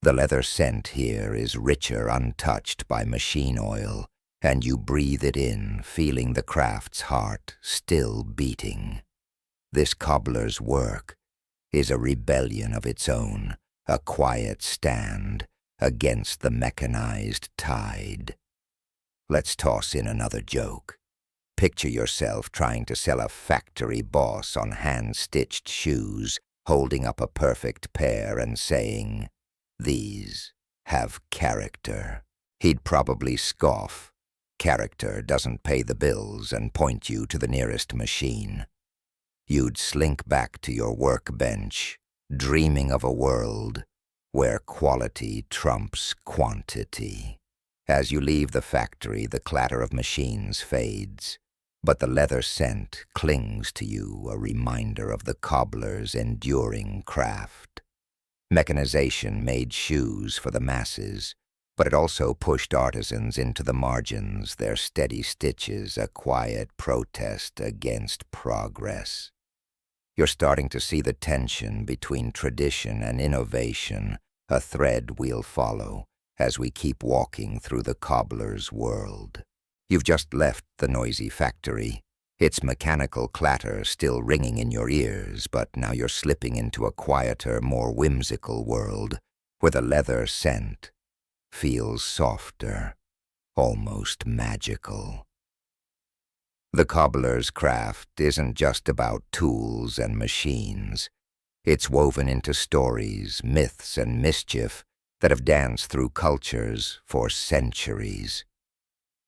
The leather scent here is richer, untouched by machine oil, and you breathe it in, feeling the craft's heart still beating. This cobbler's work is a rebellion of its own, a quiet stand against the mechanized tide. Let's toss in another joke. Picture yourself trying to sell a factory boss on hand-stitched shoes, holding up a perfect pair and saying, "These have character." He'd probably scoff. Character doesn't pay the bills, and point you to the nearest machine. you'd slink back to your workbench, dreaming of a world where quality trumps quantity. As you leave the factory, the clatter of machines fades, but the leather scent clings to you, a reminder of the cobbler's enduring craft. Mechanization made shoes for the masses, but it also pushed artisans into the margins, their steady stitches a quiet protest against progress. You're starting to see the tension between tradition and innovation, a thread we'll follow as we keep walking through the cobbler's world. You've just left the noisy factory, its mechanical clatter still ringing in your ears, but now you're slipping into a quieter, more whimsical world where the leather scent feels softer, almost magical. The cobbler's craft isn't just about tools and machines. It's woven into stories, myths, and mischief that have danced through cultures for centuries.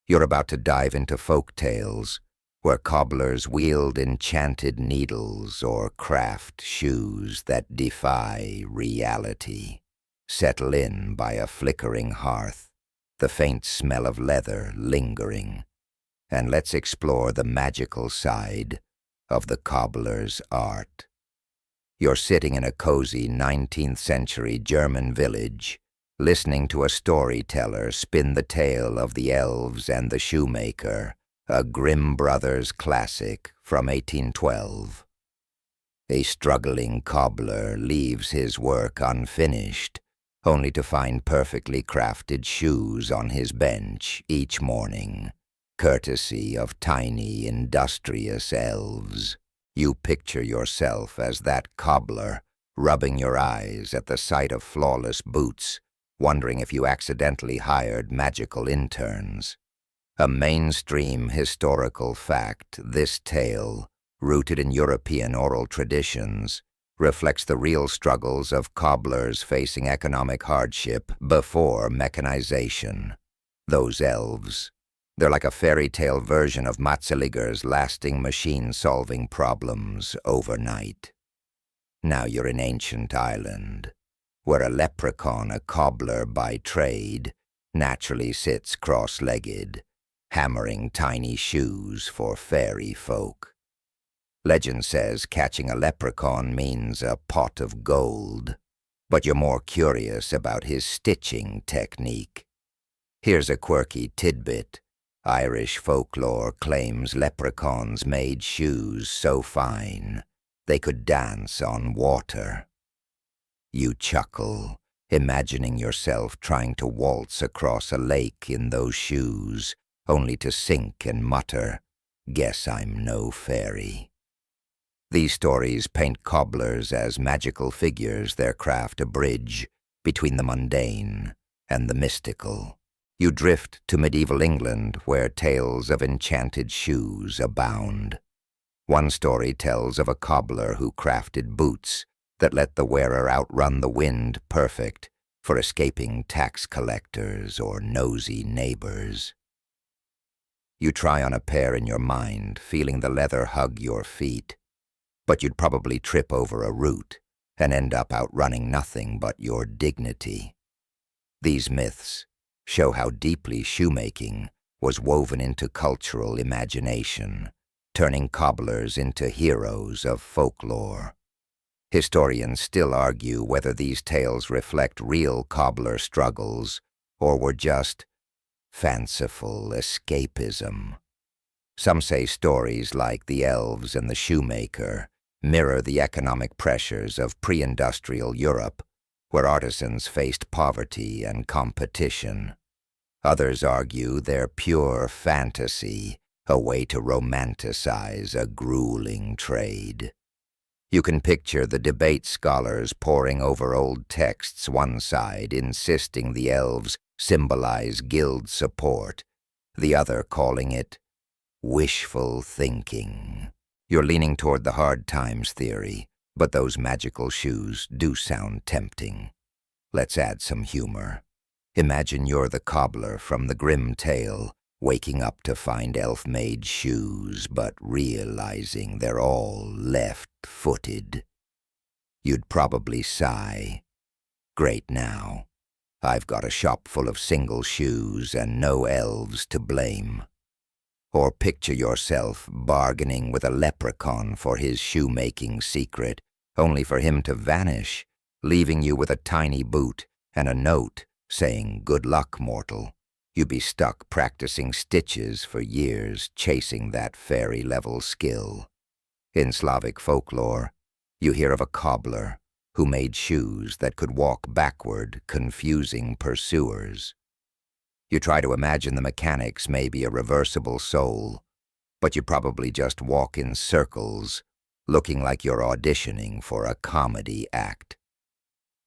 You're about to dive into folk tales where cobblers wield enchanted needles or craft shoes that defy reality. Settle in by a flickering hearth, the faint smell of leather lingering, and let's explore the magical side of the cobbler's art. You're sitting in a cozy 19th century German village, listening to a storyteller spin the tale of the elves and the shoemaker, a Grimm Brothers classic from 1812. A struggling cobbler leaves his work unfinished, only to find perfectly crafted shoes on his bench each morning, courtesy of tiny, industrious elves. You picture yourself as that cobbler, rubbing your eyes at the sight of flawless boots, wondering if you accidentally hired magical interns. A mainstream historical fact, this tale, rooted in European oral traditions, reflects the real struggles of cobblers facing economic hardship before mechanization. Those elves, they're like a fairy tale version of Matzeliger's lasting machine-solving problems overnight. Now you're in ancient Ireland, where a leprechaun, a cobbler by trade, naturally sits cross-legged, hammering tiny shoes for fairy folk. Legend says catching a leprechaun means a pot of gold, but you're more curious about his stitching technique. Here's a quirky tidbit. Irish folklore claims leprechauns made shoes so fine they could dance on water. You chuckle, imagining yourself trying to waltz across a lake in those shoes, only to sink and mutter, "Guess I'm no fairy." These stories paint cobblers as magical figures, their craft a bridge between the mundane and the mystical. You drift to medieval England, where tales of enchanted shoes abound. One story tells of a cobbler who crafted boots that let the wearer outrun the wind, perfect for escaping tax collectors or nosy neighbors. You try on a pair in your mind, feeling the leather hug your feet, but you'd probably trip over a root and end up outrunning nothing but your dignity. These myths show how deeply shoemaking was woven into cultural imagination, turning cobblers into heroes of folklore. Historians still argue whether these tales reflect real cobbler struggles or were just fanciful escapism. Some say stories like The Elves and the Shoemaker mirror the economic pressures of pre-industrial Europe, where artisans faced poverty and competition. Others argue they're pure fantasy, a way to romanticize a grueling trade. You can picture the debate scholars poring over old texts, one side insisting the elves symbolize guild support, the other calling it wishful thinking. You're leaning toward the hard times theory, but those magical shoes do sound tempting. Let's add some humor. Imagine you're the cobbler from the Grimm tale, waking up to find elf-made shoes, but realizing they're all left-footed. You'd probably sigh, "Great now. I've got a shop full of single shoes and no elves to blame." Or picture yourself bargaining with a leprechaun for his shoemaking secret, only for him to vanish, leaving you with a tiny boot and a note saying, "Good luck, mortal." You'd be stuck practicing stitches for years, chasing that fairy-level skill. In Slavic folklore, you hear of a cobbler who made shoes that could walk backward, confusing pursuers. You try to imagine the mechanics may be a reversible sole, but you probably just walk in circles, looking like you're auditioning for a comedy act.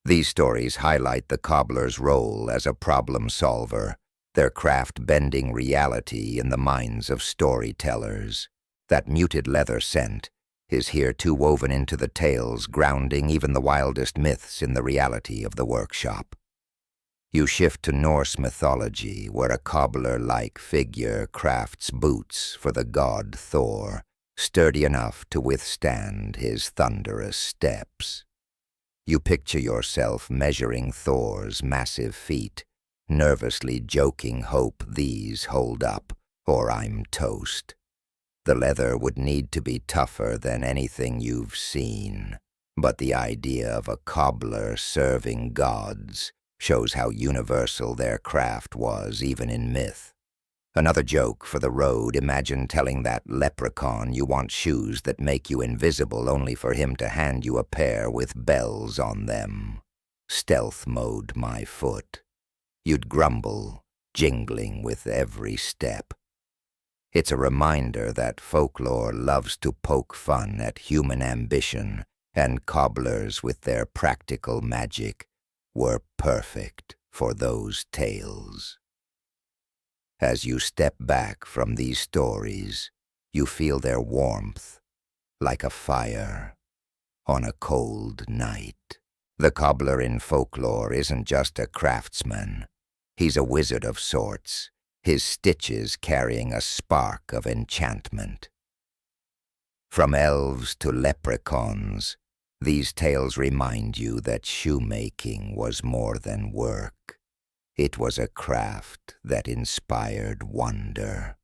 These stories highlight the cobbler's role as a problem solver, their craft bending reality in the minds of storytellers. That muted leather scent is here too woven into the tales, grounding even the wildest myths in the reality of the workshop. You shift to Norse mythology, where a cobbler-like figure crafts boots for the god Thor, sturdy enough to withstand his thunderous steps. You picture yourself measuring Thor's massive feet, nervously joking, "Hope these hold up, or I'm toast." The leather would need to be tougher than anything you've seen, but the idea of a cobbler serving gods shows how universal their craft was even in myth. Another joke for the road: imagine telling that leprechaun you want shoes that make you invisible, only for him to hand you a pair with bells on them. "Stealth mode my foot." You'd grumble, jingling with every step. It's a reminder that folklore loves to poke fun at human ambition, and cobblers with their practical magic were perfect for those tales. As you step back from these stories, you feel their warmth, like a fire on a cold night. The cobbler in folklore isn't just a craftsman. He's a wizard of sorts, his stitches carrying a spark of enchantment. From elves to leprechauns, these tales remind you that shoemaking was more than work. It was a craft that inspired wonder.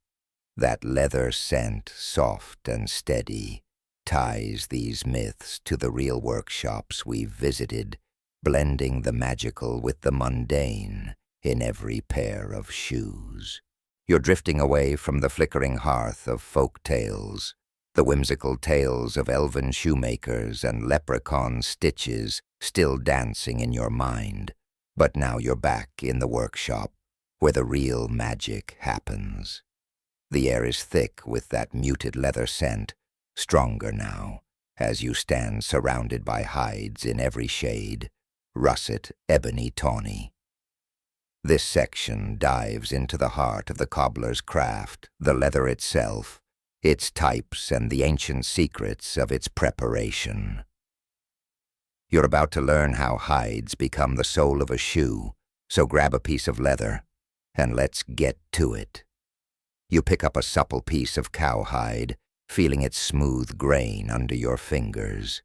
That leather scent, soft and steady, ties these myths to the real workshops we've visited, blending the magical with the mundane in every pair of shoes. You're drifting away from the flickering hearth of folk tales, the whimsical tales of elven shoemakers and leprechaun stitches still dancing in your mind. But now you're back in the workshop, where the real magic happens. The air is thick with that muted leather scent, stronger now, as you stand surrounded by hides in every shade: russet, ebony, tawny. This section dives into the heart of the cobbler's craft, the leather itself, its types, and the ancient secrets of its preparation. You're about to learn how hides become the sole of a shoe, so grab a piece of leather, and let's get to it. You pick up a supple piece of cowhide, feeling its smooth grain under your fingers.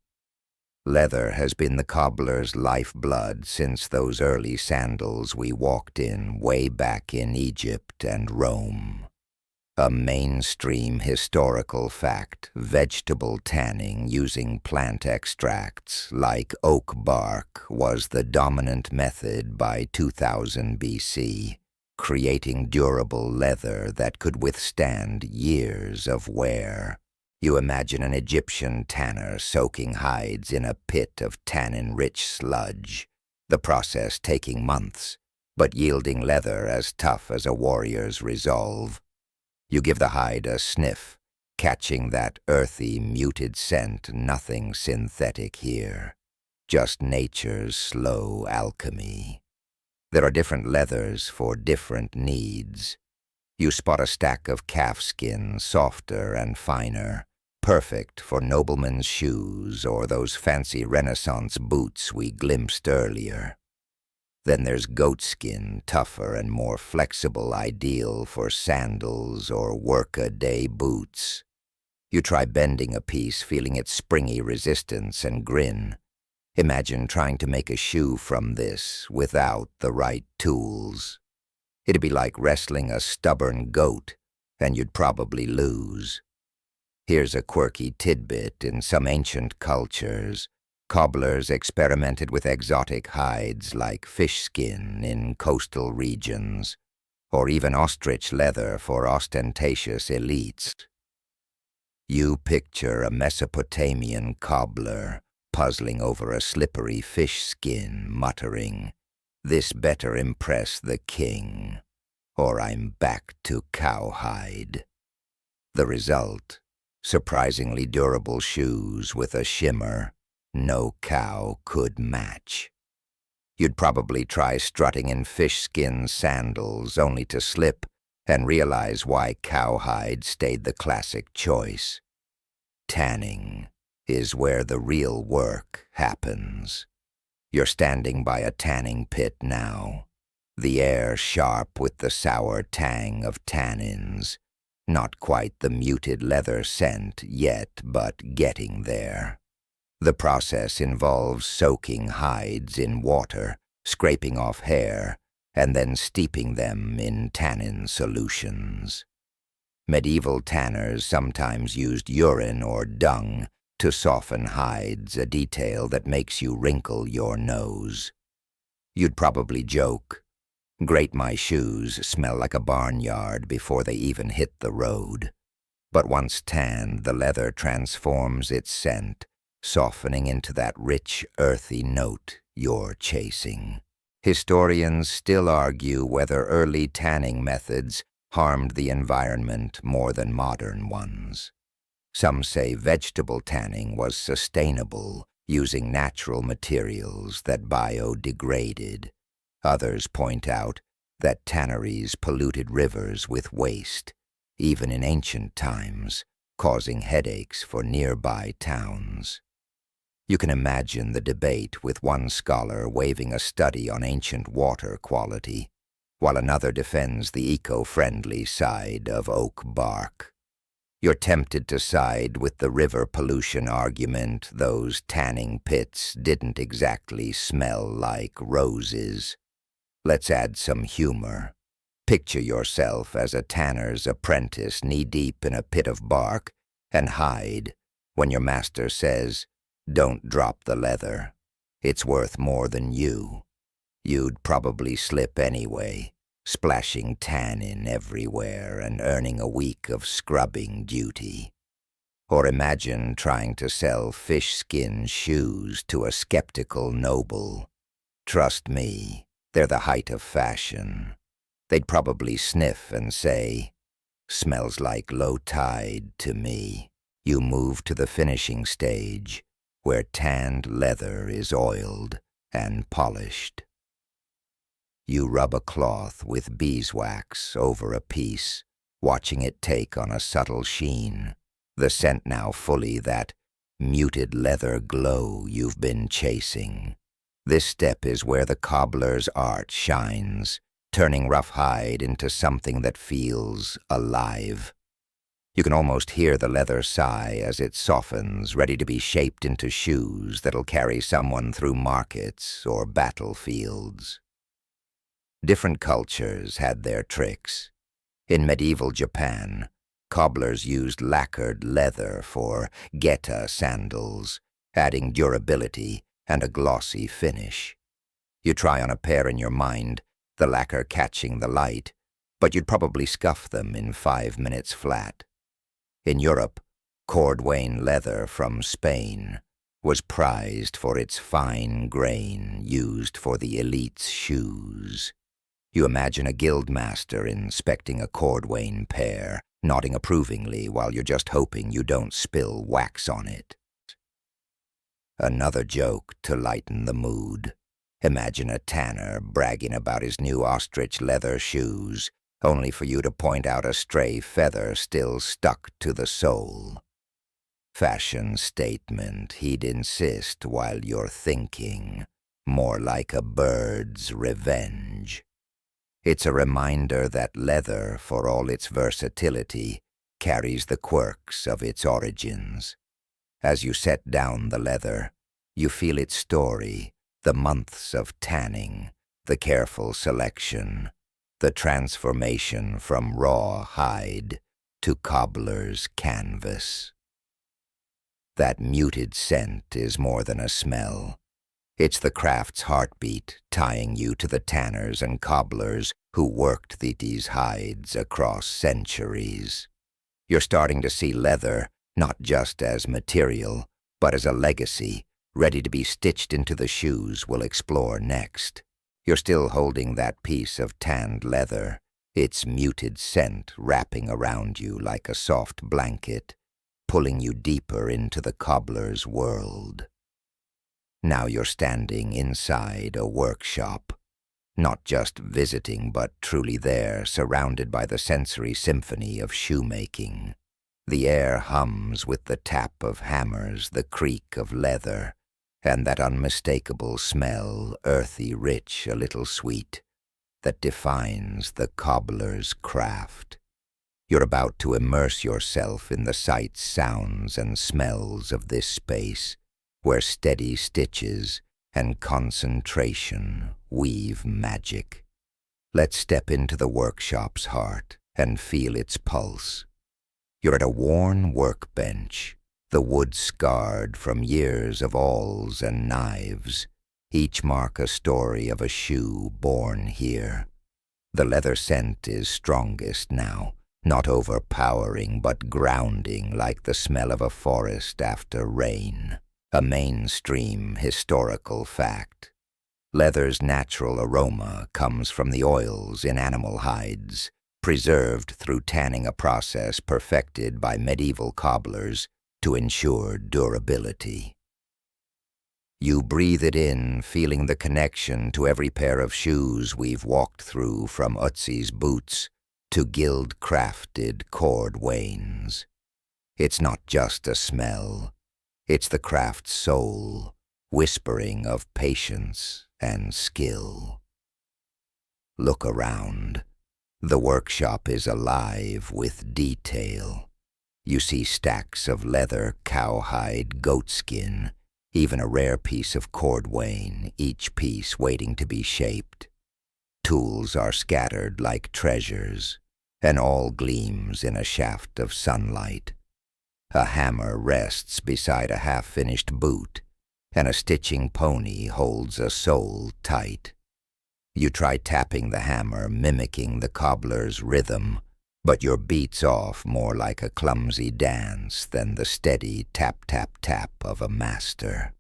Leather has been the cobbler's lifeblood since those early sandals we walked in way back in Egypt and Rome. A mainstream historical fact: vegetable tanning using plant extracts like oak bark was the dominant method by 2000 BC, creating durable leather that could withstand years of wear. You imagine an Egyptian tanner soaking hides in a pit of tannin-rich sludge, the process taking months, but yielding leather as tough as a warrior's resolve. You give the hide a sniff, catching that earthy, muted scent. Nothing synthetic here, just nature's slow alchemy. There are different leathers for different needs. You spot a stack of calfskin, softer and finer, perfect for noblemen's shoes or those fancy Renaissance boots we glimpsed earlier. Then there's goatskin, tougher and more flexible, ideal for sandals or work-a-day boots. You try bending a piece, feeling its springy resistance, and grin. Imagine trying to make a shoe from this without the right tools. It'd be like wrestling a stubborn goat, and you'd probably lose. Here's a quirky tidbit. In some ancient cultures, cobblers experimented with exotic hides like fish skin in coastal regions, or even ostrich leather for ostentatious elites. You picture a Mesopotamian cobbler puzzling over a slippery fish skin, muttering, "This better impress the king, or I'm back to cowhide." The result, surprisingly durable shoes with a shimmer no cow could match. You'd probably try strutting in fish skin sandals only to slip and realize why cowhide stayed the classic choice. Tanning is where the real work happens. You're standing by a tanning pit now, the air sharp with the sour tang of tannins. Not quite the muted leather scent yet, but getting there. The process involves soaking hides in water, scraping off hair, and then steeping them in tannin solutions. Medieval tanners sometimes used urine or dung to soften hides, a detail that makes you wrinkle your nose. You'd probably joke, "Great, my shoes smell like a barnyard before they even hit the road." But once tanned, the leather transforms its scent, softening into that rich, earthy note you're chasing. Historians still argue whether early tanning methods harmed the environment more than modern ones. Some say vegetable tanning was sustainable, using natural materials that biodegraded. Others point out that tanneries polluted rivers with waste, even in ancient times, causing headaches for nearby towns. You can imagine the debate, with one scholar waving a study on ancient water quality, while another defends the eco-friendly side of oak bark. You're tempted to side with the river pollution argument. Those tanning pits didn't exactly smell like roses. Let's add some humor. Picture yourself as a tanner's apprentice, knee-deep in a pit of bark, and hide when your master says, "Don't drop the leather. It's worth more than you." You'd probably slip anyway, splashing tannin everywhere and earning a week of scrubbing duty. Or imagine trying to sell fish skin shoes to a skeptical noble. Trust me, they're the height of fashion. They'd probably sniff and say, "Smells like low tide to me." You move to the finishing stage, where tanned leather is oiled and polished. You rub a cloth with beeswax over a piece, watching it take on a subtle sheen, the scent now fully that muted leather glow you've been chasing. This step is where the cobbler's art shines, turning rough hide into something that feels alive. You can almost hear the leather sigh as it softens, ready to be shaped into shoes that'll carry someone through markets or battlefields. Different cultures had their tricks. In medieval Japan, cobblers used lacquered leather for geta sandals, adding durability and a glossy finish. You try on a pair in your mind, the lacquer catching the light, but you'd probably scuff them in 5 minutes flat. In Europe, cordwain leather from Spain was prized for its fine grain used for the elite's shoes. You imagine a guildmaster inspecting a cordwain pair, nodding approvingly while you're just hoping you don't spill wax on it. Another joke to lighten the mood. Imagine a tanner bragging about his new ostrich leather shoes, only for you to point out a stray feather still stuck to the sole. Fashion statement, he'd insist while you're thinking. more like a bird's revenge. It's a reminder that leather, for all its versatility, carries the quirks of its origins. As you set down the leather, you feel its story, the months of tanning, the careful selection, the transformation from raw hide to cobbler's canvas. That muted scent is more than a smell. It's the craft's heartbeat, tying you to the tanners and cobblers who worked these hides across centuries. You're starting to see leather not just as material, but as a legacy, ready to be stitched into the shoes we'll explore next. You're still holding that piece of tanned leather, its muted scent wrapping around you like a soft blanket, pulling you deeper into the cobbler's world. Now you're standing inside a workshop, not just visiting but truly there, surrounded by the sensory symphony of shoemaking. The air hums with the tap of hammers, the creak of leather, and that unmistakable smell, earthy, rich, a little sweet, that defines the cobbler's craft. You're about to immerse yourself in the sights, sounds, and smells of this space, where steady stitches and concentration weave magic. Let's step into the workshop's heart and feel its pulse. You're at a worn workbench, the wood scarred from years of awls and knives, each mark a story of a shoe born here. The leather scent is strongest now, not overpowering but grounding like the smell of a forest after rain. A mainstream historical fact. Leather's natural aroma comes from the oils in animal hides, preserved through tanning, a process perfected by medieval cobblers to ensure durability. You breathe it in, feeling the connection to every pair of shoes we've walked through, from Ötzi's boots to guild-crafted cord wains. It's not just a smell. It's the craft's soul, whispering of patience and skill. Look around. The workshop is alive with detail. You see stacks of leather, cowhide, goatskin, even a rare piece of cordwain, each piece waiting to be shaped. Tools are scattered like treasures, and all gleams in a shaft of sunlight. A hammer rests beside a half-finished boot, and a stitching pony holds a sole tight. You try tapping the hammer, mimicking the cobbler's rhythm, but your beat's off more like a clumsy dance than the steady tap-tap-tap of a master.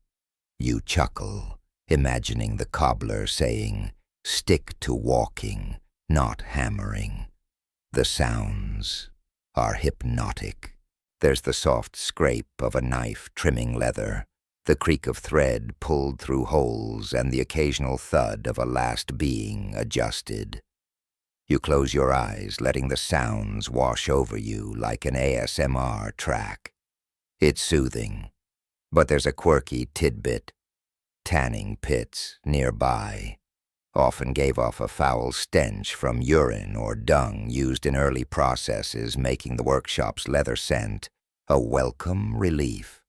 You chuckle, imagining the cobbler saying, "Stick to walking, not hammering." The sounds are hypnotic. There's the soft scrape of a knife trimming leather, the creak of thread pulled through holes, and the occasional thud of a last being adjusted. You close your eyes, letting the sounds wash over you like an ASMR track. It's soothing, but there's a quirky tidbit. Tanning pits nearby often gave off a foul stench from urine or dung used in early processes, making the workshop's leather scent a welcome relief.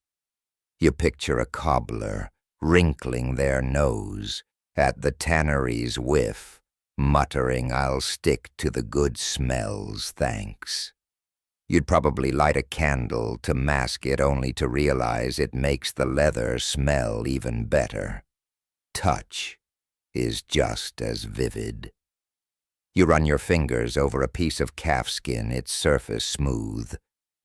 You picture a cobbler wrinkling their nose at the tannery's whiff, muttering, "I'll stick to the good smells, thanks." You'd probably light a candle to mask it, only to realize it makes the leather smell even better. Touch is just as vivid. You run your fingers over a piece of calfskin, its surface smooth,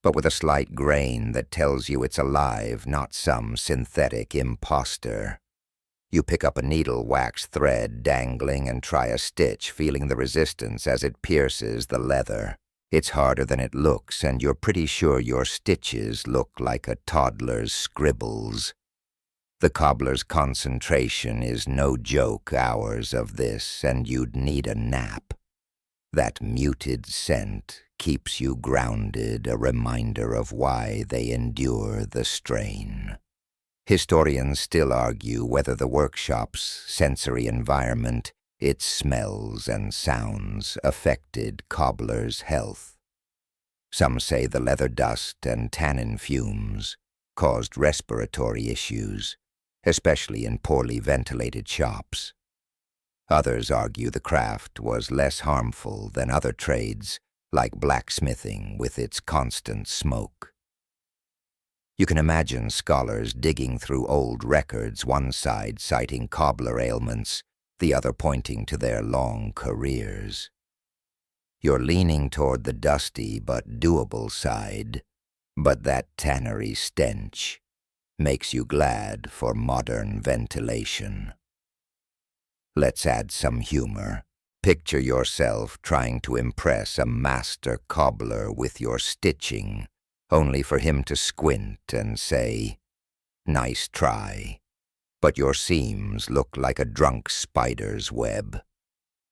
but with a slight grain that tells you it's alive, not some synthetic imposter. You pick up a needle wax thread dangling and try a stitch, feeling the resistance as it pierces the leather. It's harder than it looks, and you're pretty sure your stitches look like a toddler's scribbles. The cobbler's concentration is no joke, hours of this, and you'd need a nap. That muted scent keeps you grounded, a reminder of why they endure the strain. Historians still argue whether the workshop's sensory environment, its smells and sounds, affected cobblers' health. Some say the leather dust and tannin fumes caused respiratory issues, especially in poorly ventilated shops. Others argue the craft was less harmful than other trades, like blacksmithing with its constant smoke. You can imagine scholars digging through old records, one side citing cobbler ailments, the other pointing to their long careers. You're leaning toward the dusty but doable side, but that tannery stench makes you glad for modern ventilation. Let's add some humor. Picture yourself trying to impress a master cobbler with your stitching, only for him to squint and say, "Nice try, but your seams look like a drunk spider's web."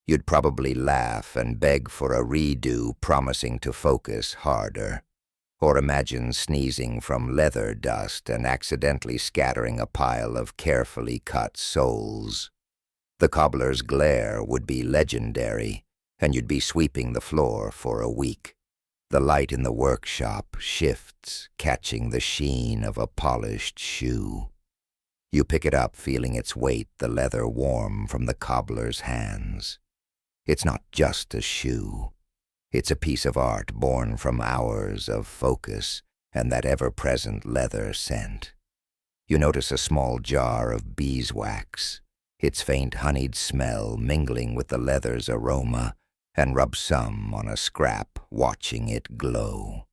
You'd probably laugh and beg for a redo, promising to focus harder. Or imagine sneezing from leather dust and accidentally scattering a pile of carefully cut soles. The cobbler's glare would be legendary, and you'd be sweeping the floor for a week. The light in the workshop shifts, catching the sheen of a polished shoe. You pick it up, feeling its weight, the leather warm from the cobbler's hands. It's not just a shoe. It's a piece of art born from hours of focus and that ever-present leather scent. You notice a small jar of beeswax, its faint honeyed smell mingling with the leather's aroma, and rub some on a scrap, watching it glow.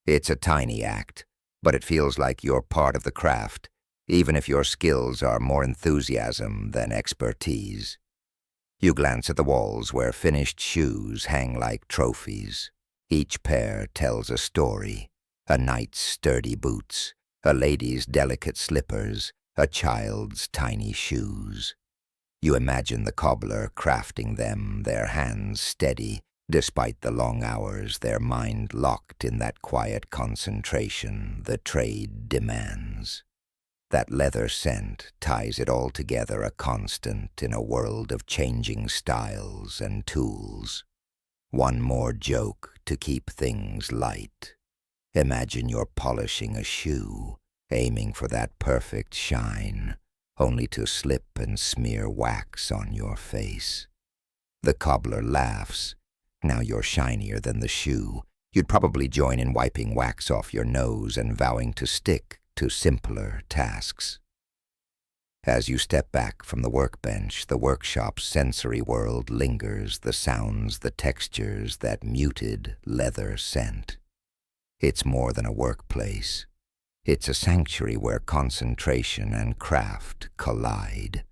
It's a tiny act, but it feels like you're part of the craft, even if your skills are more enthusiasm than expertise. You glance at the walls where finished shoes hang like trophies. Each pair tells a story: a knight's sturdy boots, a lady's delicate slippers, a child's tiny shoes. You imagine the cobbler crafting them, their hands steady, despite the long hours, their mind locked in that quiet concentration the trade demands. That leather scent ties it all together, a constant in a world of changing styles and tools. One more joke to keep things light. Imagine you're polishing a shoe, aiming for that perfect shine, only to slip and smear wax on your face. The cobbler laughs. Now you're shinier than the shoe. You'd probably join in wiping wax off your nose and vowing to stick to simpler tasks. As you step back from the workbench, the workshop's sensory world lingers, the sounds, the textures, that muted leather scent. It's more than a workplace. It's a sanctuary where concentration and craft collide.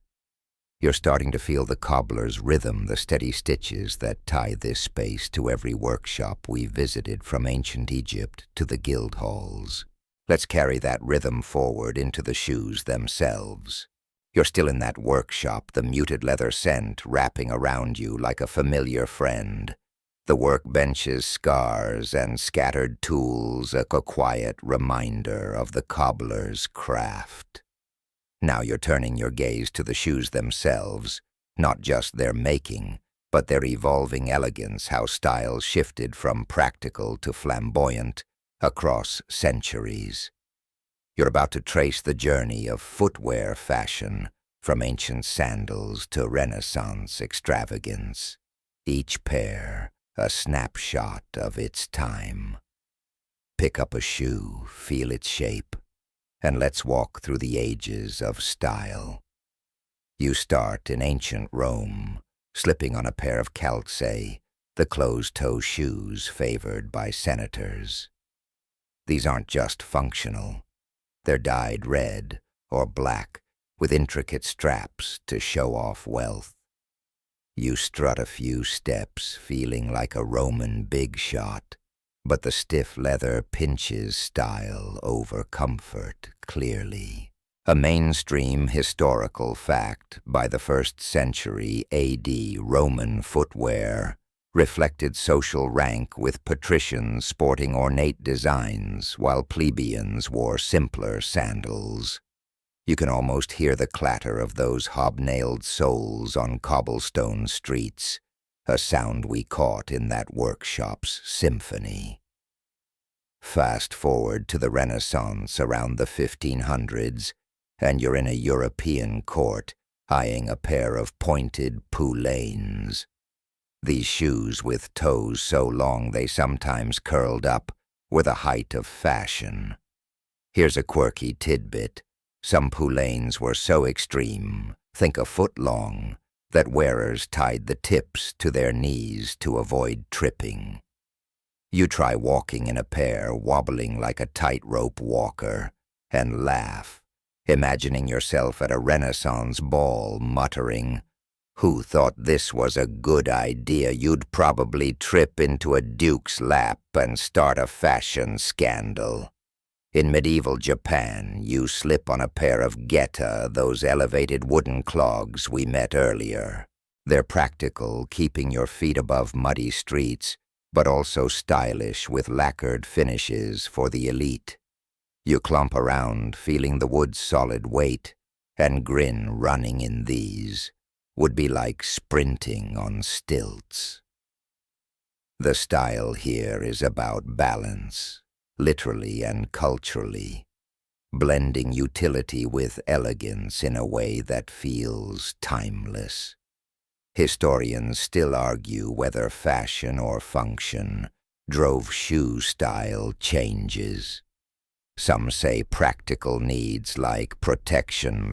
You're starting to feel the cobbler's rhythm, the steady stitches that tie this space to every workshop we visited, from ancient Egypt to the guild halls. Let's carry that rhythm forward into the shoes themselves. You're still in that workshop, the muted leather scent wrapping around you like a familiar friend. The workbench's scars and scattered tools, a quiet reminder of the cobbler's craft. Now you're turning your gaze to the shoes themselves, not just their making, but their evolving elegance, how styles shifted from practical to flamboyant across centuries. You're about to trace the journey of footwear fashion, from ancient sandals to Renaissance extravagance. Each pair a snapshot of its time. Pick up a shoe, feel its shape, and let's walk through the ages of style. You start in ancient Rome, slipping on a pair of calzé, the closed-toe shoes favored by senators. These aren't just functional. They're dyed red or black with intricate straps to show off wealth. You strut a few steps, feeling like a Roman big shot, but the stiff leather pinches style over comfort clearly. A mainstream historical fact: by the 1st century AD, Roman footwear reflected social rank, with patricians sporting ornate designs while plebeians wore simpler sandals. You can almost hear the clatter of those hobnailed soles on cobblestone streets, a sound we caught in that workshop's symphony. Fast forward to the Renaissance around the 1500s, and you're in a European court, eyeing a pair of pointed poulaines. These shoes with toes so long they sometimes curled up were the height of fashion. Here's a quirky tidbit. Some poulaines were so extreme, think a foot long, that wearers tied the tips to their knees to avoid tripping. You try walking in a pair wobbling like a tightrope walker, and laugh, imagining yourself at a Renaissance ball muttering, "Who thought this was a good idea? You'd probably trip into a duke's lap and start a fashion scandal." In medieval Japan, you slip on a pair of geta, those elevated wooden clogs we met earlier. They're practical, keeping your feet above muddy streets, but also stylish with lacquered finishes for the elite. You clump around, feeling the wood's solid weight, and grin running in these would be like sprinting on stilts. The style here is about balance, literally and culturally, blending utility with elegance in a way that feels timeless. Historians still argue whether fashion or function drove shoe style changes. Some say practical needs like protection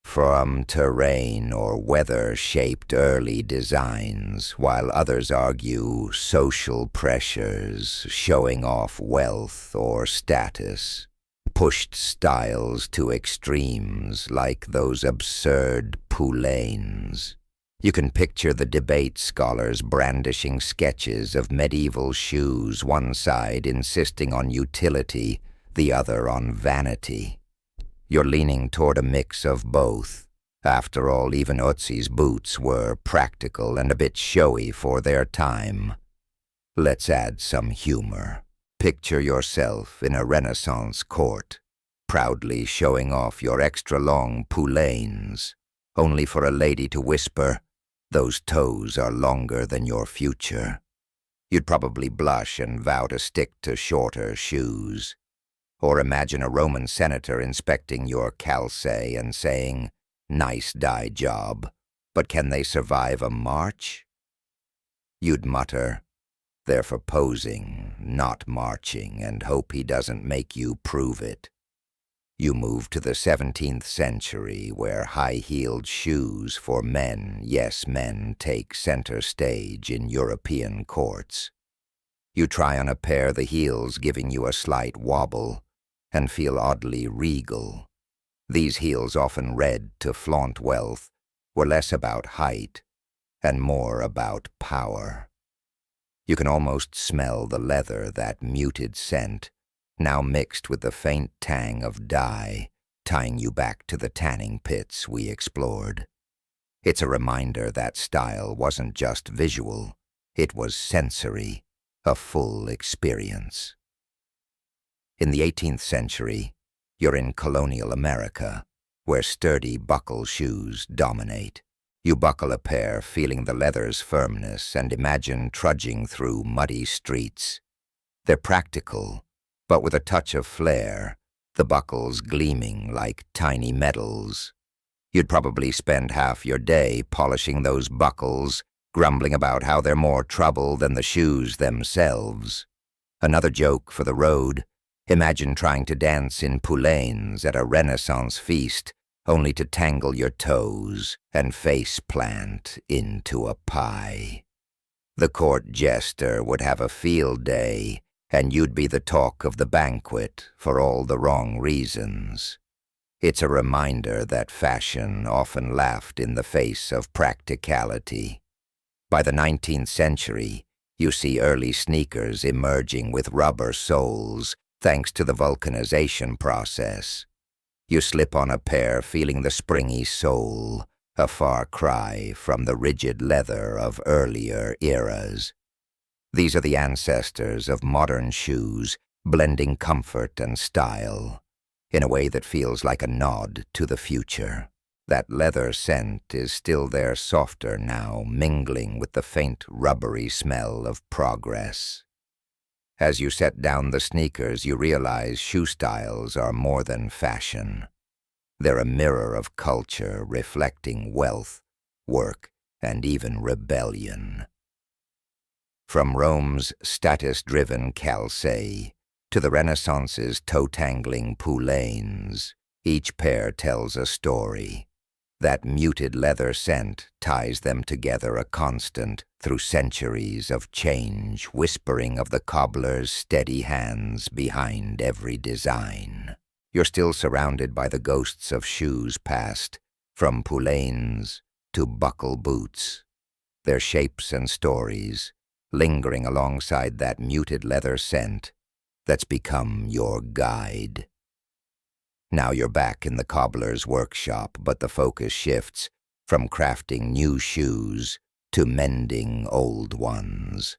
from terrain or weather shaped early designs, while others argue social pressures, showing off wealth or status, pushed styles to extremes like those absurd poulaines. You can picture the debate scholars brandishing sketches of medieval shoes, one side insisting on utility, the other on vanity. You're leaning toward a mix of both. After all, even Ötzi's boots were practical and a bit showy for their time. Let's add some humor. Picture yourself in a Renaissance court, proudly showing off your extra-long poulaines, only for a lady to whisper, "Those toes are longer than your future." You'd probably blush and vow to stick to shorter shoes. Or imagine a Roman senator inspecting your calce and saying, "Nice dye job, but can they survive a march?" You'd mutter, "They're for posing, not marching, and hope he doesn't make you prove it." You move to the 17th century, where high-heeled shoes for men, yes, men, take center stage in European courts. You try on a pair, the heels giving you a slight wobble, and feel oddly regal. These heels, often red to flaunt wealth, were less about height and more about power. You can almost smell the leather, that muted scent, now mixed with the faint tang of dye, tying you back to the tanning pits we explored. It's a reminder that style wasn't just visual, it was sensory, a full experience. In the 18th century, you're in colonial America, where sturdy buckle shoes dominate. You buckle a pair, feeling the leather's firmness, and imagine trudging through muddy streets. They're practical, but with a touch of flair, the buckles gleaming like tiny medals. You'd probably spend half your day polishing those buckles, grumbling about how they're more trouble than the shoes themselves. Another joke for the road. Imagine trying to dance in poulaines at a Renaissance feast, only to tangle your toes and face plant into a pie. The court jester would have a field day, and you'd be the talk of the banquet for all the wrong reasons. It's a reminder that fashion often laughed in the face of practicality. By the 19th century, you see early sneakers emerging with rubber soles, thanks to the vulcanization process. You slip on a pair, feeling the springy sole, a far cry from the rigid leather of earlier eras. These are the ancestors of modern shoes, blending comfort and style. in a way that feels like a nod to the future. That leather scent is still there, softer now, mingling with the faint rubbery smell of progress. As you set down the sneakers, you realize shoe styles are more than fashion. They're a mirror of culture, reflecting wealth, work, and even rebellion. From Rome's status-driven calçae to the Renaissance's toe-tangling poulaines, each pair tells a story. That muted leather scent ties them together, a constant through centuries of change, whispering of the cobbler's steady hands behind every design. You're still surrounded by the ghosts of shoes past, from poulaines to buckle boots. Their shapes and stories, lingering alongside that muted leather scent that's become your guide. Now you're back in the cobbler's workshop, but the focus shifts from crafting new shoes to mending old ones.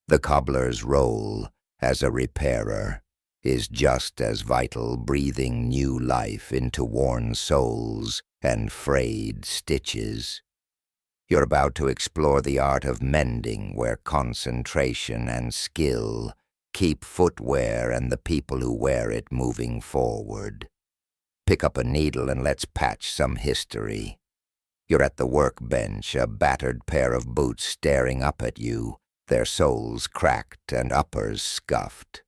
The cobbler's role as a repairer is just as vital, breathing new life into worn soles and frayed stitches. You're about to explore the art of mending, where concentration and skill keep footwear and the people who wear it moving forward. Pick up a needle and let's patch some history. You're at the workbench, a battered pair of boots staring up at you, their soles cracked and uppers scuffed.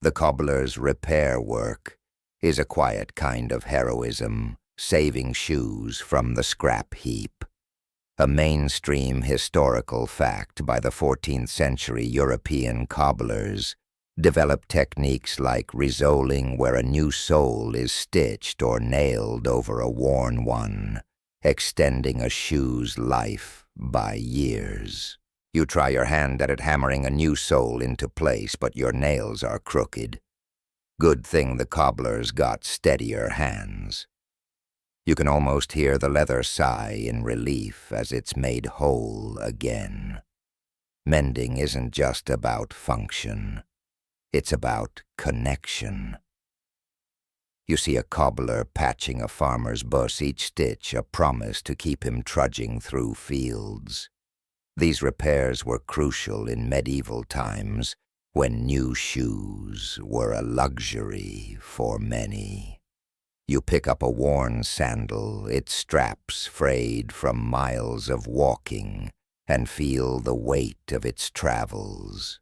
The cobbler's repair work is a quiet kind of heroism, saving shoes from the scrap heap. A mainstream historical fact by the 14th century European cobblers developed techniques like resoling, where a new sole is stitched or nailed over a worn one, extending a shoe's life by years. You try your hand at it, hammering a new sole into place, but your nails are crooked. Good thing the cobblers got steadier hands. You can almost hear the leather sigh in relief as it's made whole again. Mending isn't just about function. It's about connection. You see a cobbler patching a farmer's bus, each stitch a promise to keep him trudging through fields. These repairs were crucial in medieval times, when new shoes were a luxury for many. You pick up a worn sandal, its straps frayed from miles of walking, and feel the weight of its travels.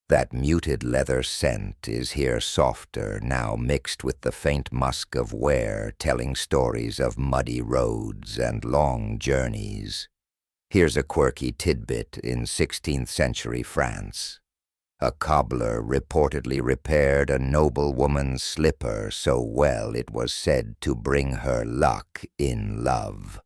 That muted leather scent is here, softer, now mixed with the faint musk of wear, telling stories of muddy roads and long journeys. Here's a quirky tidbit in 16th century France. A cobbler reportedly repaired a noblewoman's slipper so well it was said to bring her luck in love.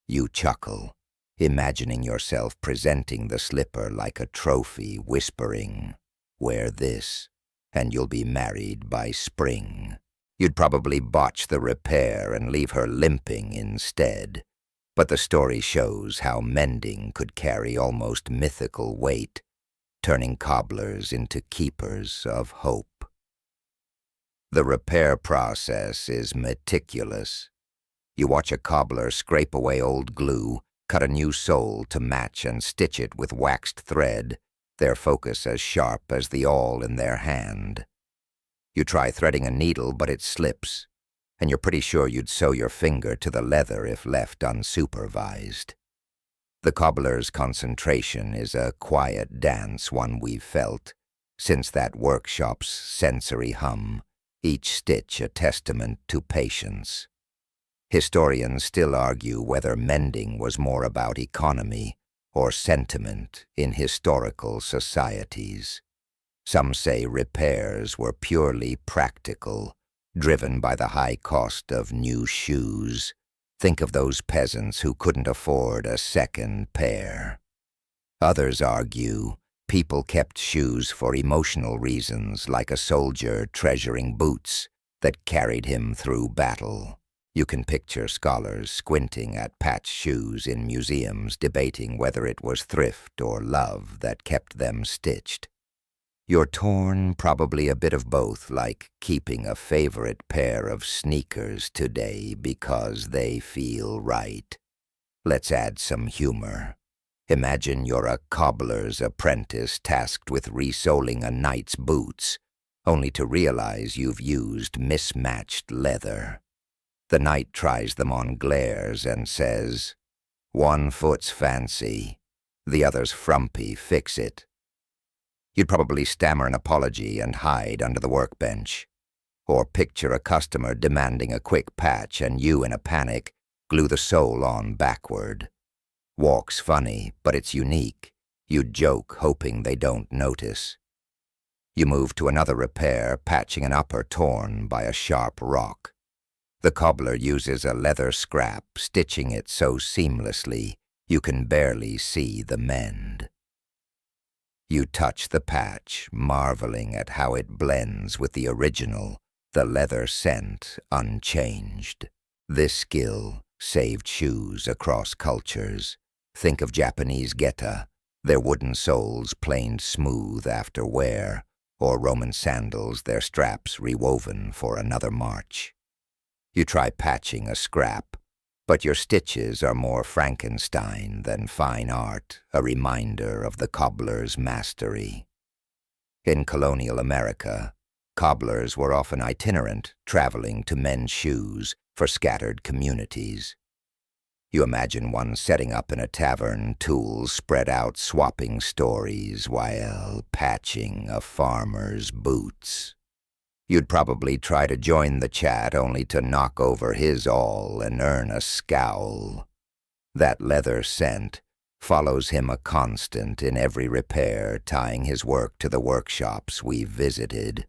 You chuckle, imagining yourself presenting the slipper like a trophy, whispering, "Wear this, and you'll be married by spring." You'd probably botch the repair and leave her limping instead, but the story shows how mending could carry almost mythical weight, turning cobblers into keepers of hope. The repair process is meticulous. You watch a cobbler scrape away old glue, cut a new sole to match and stitch it with waxed thread, their focus as sharp as the awl in their hand. You try threading a needle, but it slips, and you're pretty sure you'd sew your finger to the leather if left unsupervised. The cobbler's concentration is a quiet dance, one we've felt since that workshop's sensory hum, each stitch a testament to patience. Historians still argue whether mending was more about economy or sentiment in historical societies. Some say repairs were purely practical, driven by the high cost of new shoes. Think of those peasants who couldn't afford a second pair. Others argue people kept shoes for emotional reasons, like a soldier treasuring boots that carried him through battle. You can picture scholars squinting at patched shoes in museums, debating whether it was thrift or love that kept them stitched. You're torn, probably a bit of both, like keeping a favorite pair of sneakers today because they feel right. Let's add some humor. Imagine you're a cobbler's apprentice tasked with resoling a knight's boots, only to realize you've used mismatched leather. The knight tries them on glares and says, "One foot's fancy, the other's frumpy, fix it." You'd probably stammer an apology and hide under the workbench. Or picture a customer demanding a quick patch and you, in a panic, glue the sole on backward. Walk's funny, but it's unique. You'd joke, hoping they don't notice. You move to another repair, patching an upper torn by a sharp rock. The cobbler uses a leather scrap, stitching it so seamlessly you can barely see the mend. You touch the patch, marveling at how it blends with the original, the leather scent unchanged. This skill saved shoes across cultures. Think of Japanese geta, their wooden soles planed smooth after wear, or Roman sandals, their straps rewoven for another march. You try patching a scrap, but your stitches are more Frankenstein than fine art, a reminder of the cobbler's mastery. In colonial America, cobblers were often itinerant, traveling to mend shoes for scattered communities. You imagine one setting up in a tavern, tools spread out swapping stories while patching a farmer's boots. You'd probably try to join the chat only to knock over his awl and earn a scowl. That leather scent follows him a constant in every repair, tying his work to the workshops we visited.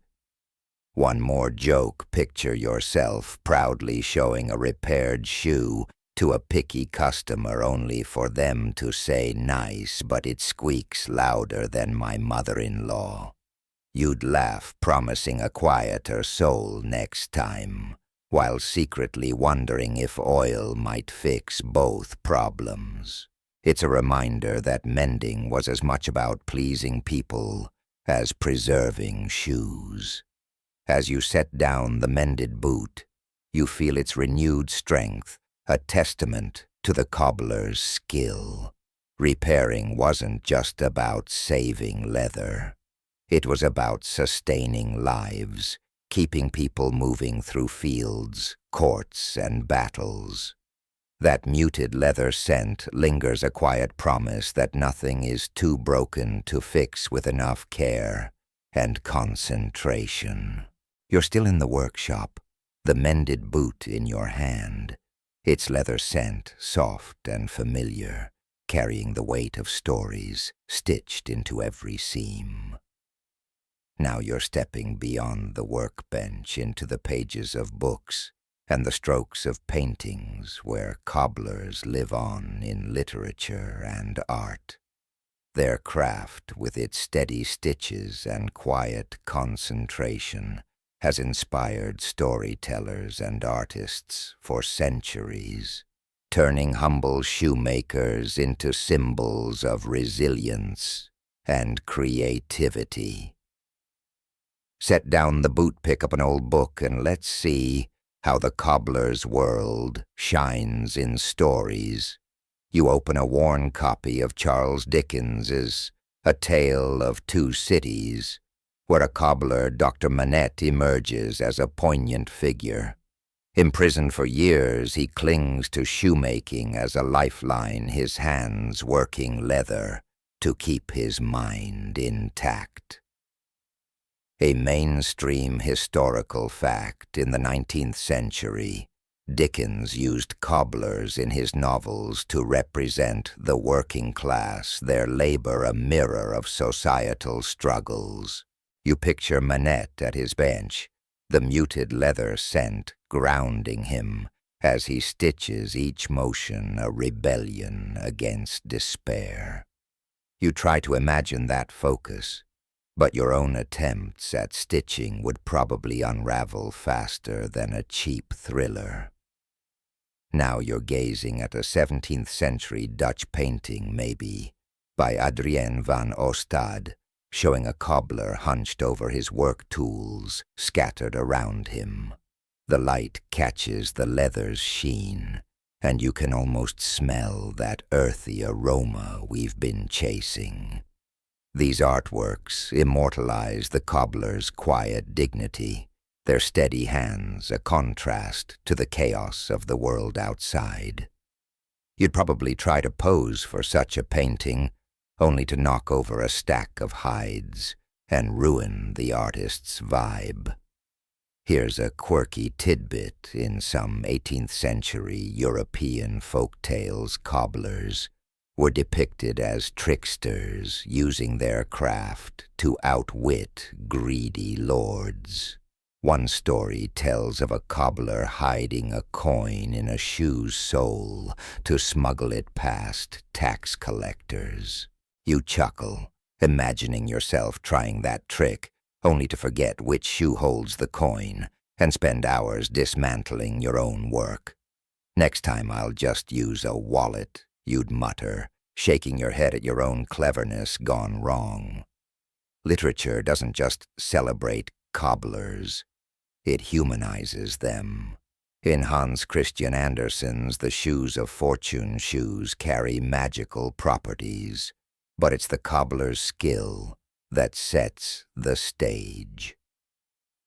One more joke, picture yourself proudly showing a repaired shoe to a picky customer only for them to say nice, but it squeaks louder than my mother-in-law. You'd laugh, promising a quieter sole next time, while secretly wondering if oil might fix both problems. It's a reminder that mending was as much about pleasing people as preserving shoes. As you set down the mended boot, you feel its renewed strength, a testament to the cobbler's skill. Repairing wasn't just about saving leather. It was about sustaining lives, keeping people moving through fields, courts, and battles. That muted leather scent lingers, a quiet promise that nothing is too broken to fix with enough care and concentration. You're still in the workshop, the mended boot in your hand, its leather scent soft and familiar, carrying the weight of stories stitched into every seam. Now you're stepping beyond the workbench into the pages of books and the strokes of paintings where cobblers live on in literature and art. Their craft, with its steady stitches and quiet concentration, has inspired storytellers and artists for centuries, turning humble shoemakers into symbols of resilience and creativity. Set down the boot, pick up an old book, and let's see how the cobbler's world shines in stories. You open a worn copy of Charles Dickens's A Tale of Two Cities, where a cobbler, Dr. Manette, emerges as a poignant figure. Imprisoned for years, he clings to shoemaking as a lifeline, his hands working leather to keep his mind intact. A mainstream historical fact, in the 19th century, Dickens used cobblers in his novels to represent the working class, their labor a mirror of societal struggles. You picture Manette at his bench, the muted leather scent grounding him as he stitches each motion a rebellion against despair. You try to imagine that focus, but your own attempts at stitching would probably unravel faster than a cheap thriller. Now you're gazing at a 17th century Dutch painting, maybe, by Adrien van Ostade, showing a cobbler hunched over his work tools scattered around him. The light catches the leather's sheen, and you can almost smell that earthy aroma we've been chasing. These artworks immortalize the cobbler's quiet dignity, their steady hands a contrast to the chaos of the world outside. You'd probably try to pose for such a painting, only to knock over a stack of hides and ruin the artist's vibe. Here's a quirky tidbit in some 18th century European folk tales. Cobblers were depicted as tricksters using their craft to outwit greedy lords. One story tells of a cobbler hiding a coin in a shoe's sole to smuggle it past tax collectors. You chuckle, imagining yourself trying that trick, only to forget which shoe holds the coin and spend hours dismantling your own work. Next time I'll just use a wallet, you'd mutter, shaking your head at your own cleverness gone wrong. Literature doesn't just celebrate cobblers, it humanizes them. In Hans Christian Andersen's The Shoes of Fortune, shoes carry magical properties, but it's the cobbler's skill that sets the stage.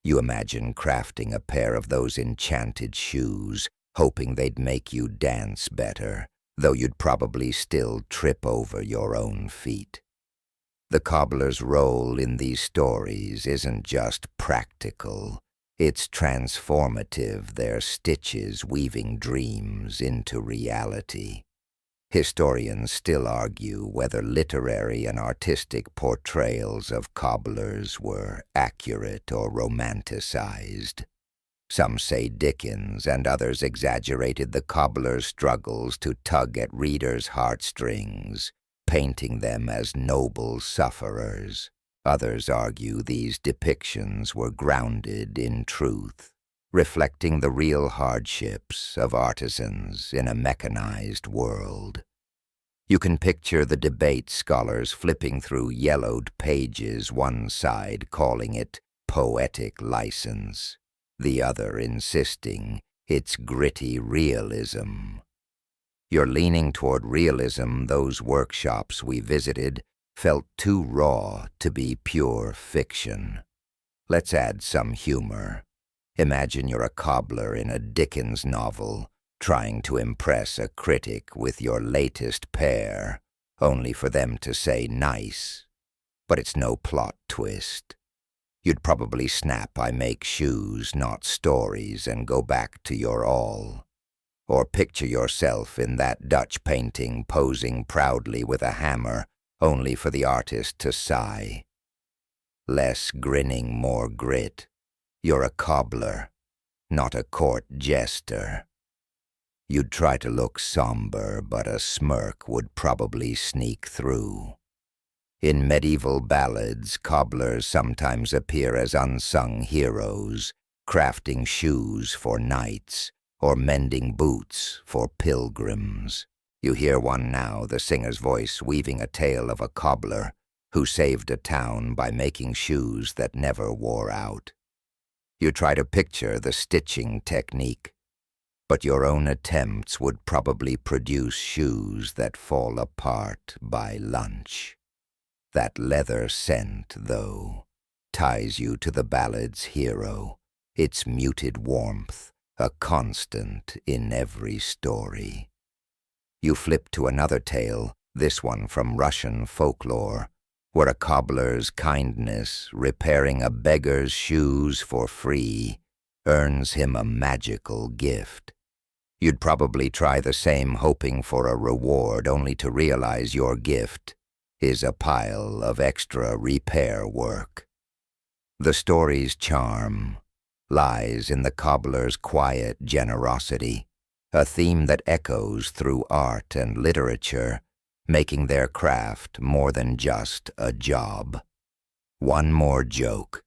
You imagine crafting a pair of those enchanted shoes, hoping they'd make you dance better, though you'd probably still trip over your own feet. The cobbler's role in these stories isn't just practical, it's transformative, their stitches weaving dreams into reality. Historians still argue whether literary and artistic portrayals of cobblers were accurate or romanticized. Some say Dickens and others exaggerated the cobbler's struggles to tug at readers' heartstrings, painting them as noble sufferers. Others argue these depictions were grounded in truth, reflecting the real hardships of artisans in a mechanized world. You can picture the debate scholars flipping through yellowed pages, one side calling it poetic license, the other insisting it's gritty realism. You're leaning toward realism. Those workshops we visited felt too raw to be pure fiction. Let's add some humor. Imagine you're a cobbler in a Dickens novel, trying to impress a critic with your latest pair, only for them to say nice. But it's no plot twist. You'd probably snap, "I make shoes, not stories," and go back to your awl. Or picture yourself in that Dutch painting posing proudly with a hammer, only for the artist to sigh. Less grinning, more grit. You're a cobbler, not a court jester. You'd try to look somber, but a smirk would probably sneak through. In medieval ballads, cobblers sometimes appear as unsung heroes, crafting shoes for knights or mending boots for pilgrims. You hear one now, the singer's voice weaving a tale of a cobbler who saved a town by making shoes that never wore out. You try to picture the stitching technique, but your own attempts would probably produce shoes that fall apart by lunch. That leather scent, though, ties you to the ballad's hero, its muted warmth, a constant in every story. You flip to another tale, this one from Russian folklore, where a cobbler's kindness, repairing a beggar's shoes for free, earns him a magical gift. You'd probably try the same, hoping for a reward, only to realize your gift is a pile of extra repair work. The story's charm lies in the cobbler's quiet generosity, a theme that echoes through art and literature, making their craft more than just a job. One more joke.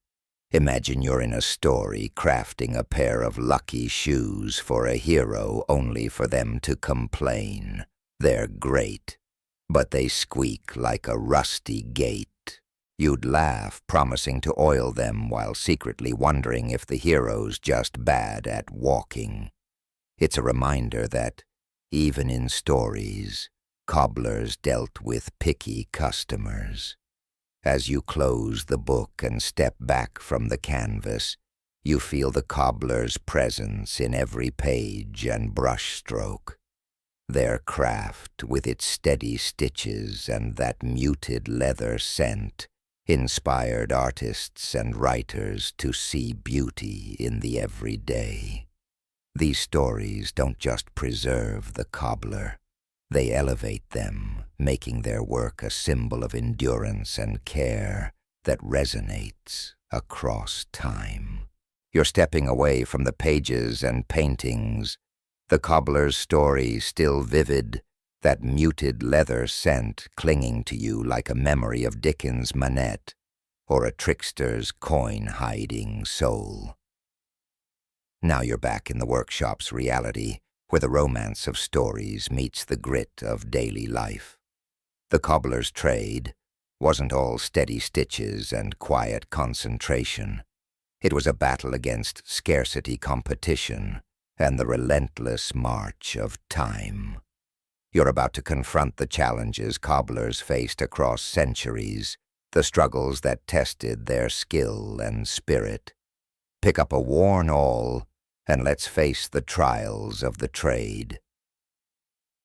Imagine you're in a story crafting a pair of lucky shoes for a hero, only for them to complain. They're great, but they squeak like a rusty gate. You'd laugh, promising to oil them while secretly wondering if the hero's just bad at walking. It's a reminder that, even in stories, cobblers dealt with picky customers. As you close the book and step back from the canvas, you feel the cobbler's presence in every page and brushstroke. Their craft, with its steady stitches and that muted leather scent, inspired artists and writers to see beauty in the everyday. These stories don't just preserve the cobbler. They elevate them, making their work a symbol of endurance and care that resonates across time. You're stepping away from the pages and paintings, the cobbler's story still vivid, that muted leather scent clinging to you like a memory of Dickens' Manette or a trickster's coin-hiding soul. Now you're back in the workshop's reality, where the romance of stories meets the grit of daily life. The cobbler's trade wasn't all steady stitches and quiet concentration. It was a battle against scarcity competition and the relentless march of time. You're about to confront the challenges cobblers faced across centuries, the struggles that tested their skill and spirit. Pick up a worn awl, and let's face the trials of the trade.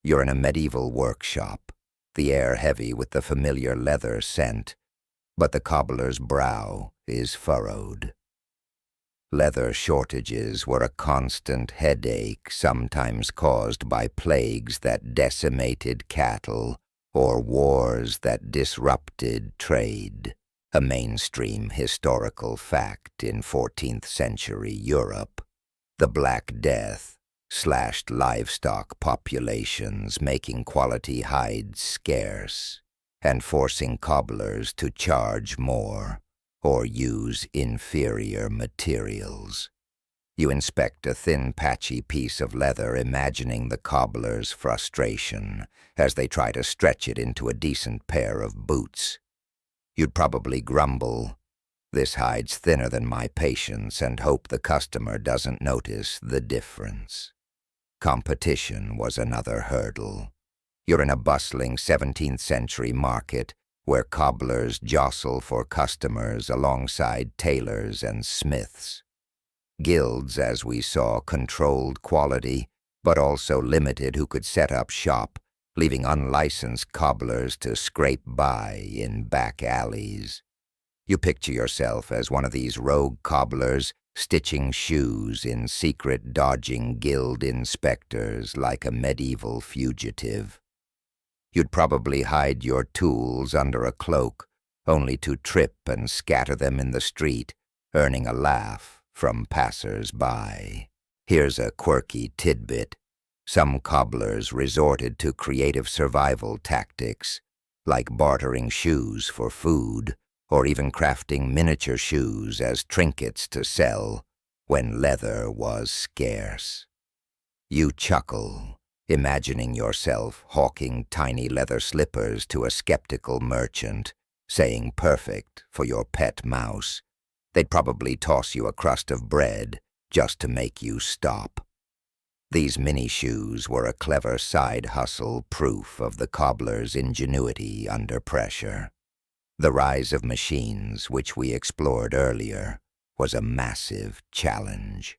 You're in a medieval workshop, the air heavy with the familiar leather scent, but the cobbler's brow is furrowed. Leather shortages were a constant headache, sometimes caused by plagues that decimated cattle or wars that disrupted trade, a mainstream historical fact in 14th century Europe. The Black Death slashed livestock populations, making quality hides scarce and forcing cobblers to charge more or use inferior materials. You inspect a thin, patchy piece of leather, imagining the cobbler's frustration as they try to stretch it into a decent pair of boots. You'd probably grumble, "This hide's thinner than my patience," and hope the customer doesn't notice the difference. Competition was another hurdle. You're in a bustling 17th century market where cobblers jostle for customers alongside tailors and smiths. Guilds, as we saw, controlled quality, but also limited who could set up shop, leaving unlicensed cobblers to scrape by in back alleys. You picture yourself as one of these rogue cobblers, stitching shoes in secret, dodging guild inspectors like a medieval fugitive. You'd probably hide your tools under a cloak, only to trip and scatter them in the street, earning a laugh from passers-by. Here's a quirky tidbit. Some cobblers resorted to creative survival tactics, like bartering shoes for food, or even crafting miniature shoes as trinkets to sell when leather was scarce. You chuckle, imagining yourself hawking tiny leather slippers to a skeptical merchant, saying perfect for your pet mouse. They'd probably toss you a crust of bread just to make you stop. These mini-shoes were a clever side hustle, proof of the cobbler's ingenuity under pressure. The rise of machines, which we explored earlier, was a massive challenge.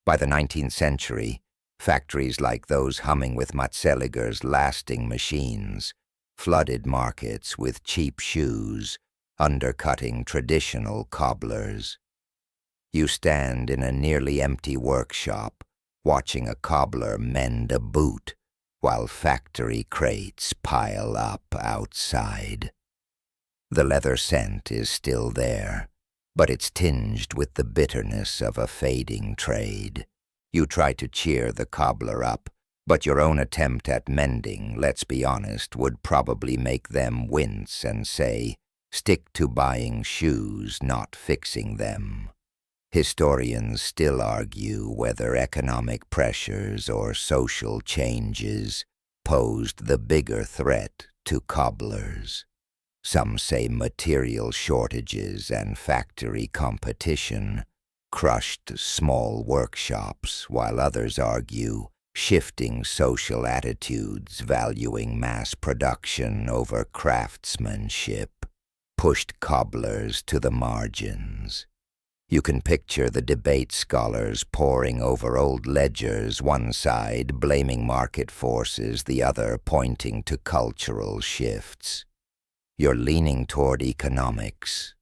By the 19th century, factories like those humming with Matzeliger's lasting machines flooded markets with cheap shoes, undercutting traditional cobblers. You stand in a nearly empty workshop, watching a cobbler mend a boot, while factory crates pile up outside. The leather scent is still there, but it's tinged with the bitterness of a fading trade. You try to cheer the cobbler up, but your own attempt at mending, let's be honest, would probably make them wince and say, "Stick to buying shoes, not fixing them." Historians still argue whether economic pressures or social changes posed the bigger threat to cobblers. Some say material shortages and factory competition crushed small workshops, while others argue shifting social attitudes valuing mass production over craftsmanship pushed cobblers to the margins. You can picture the debate scholars poring over old ledgers, one side blaming market forces, the other pointing to cultural shifts. You're leaning toward economics.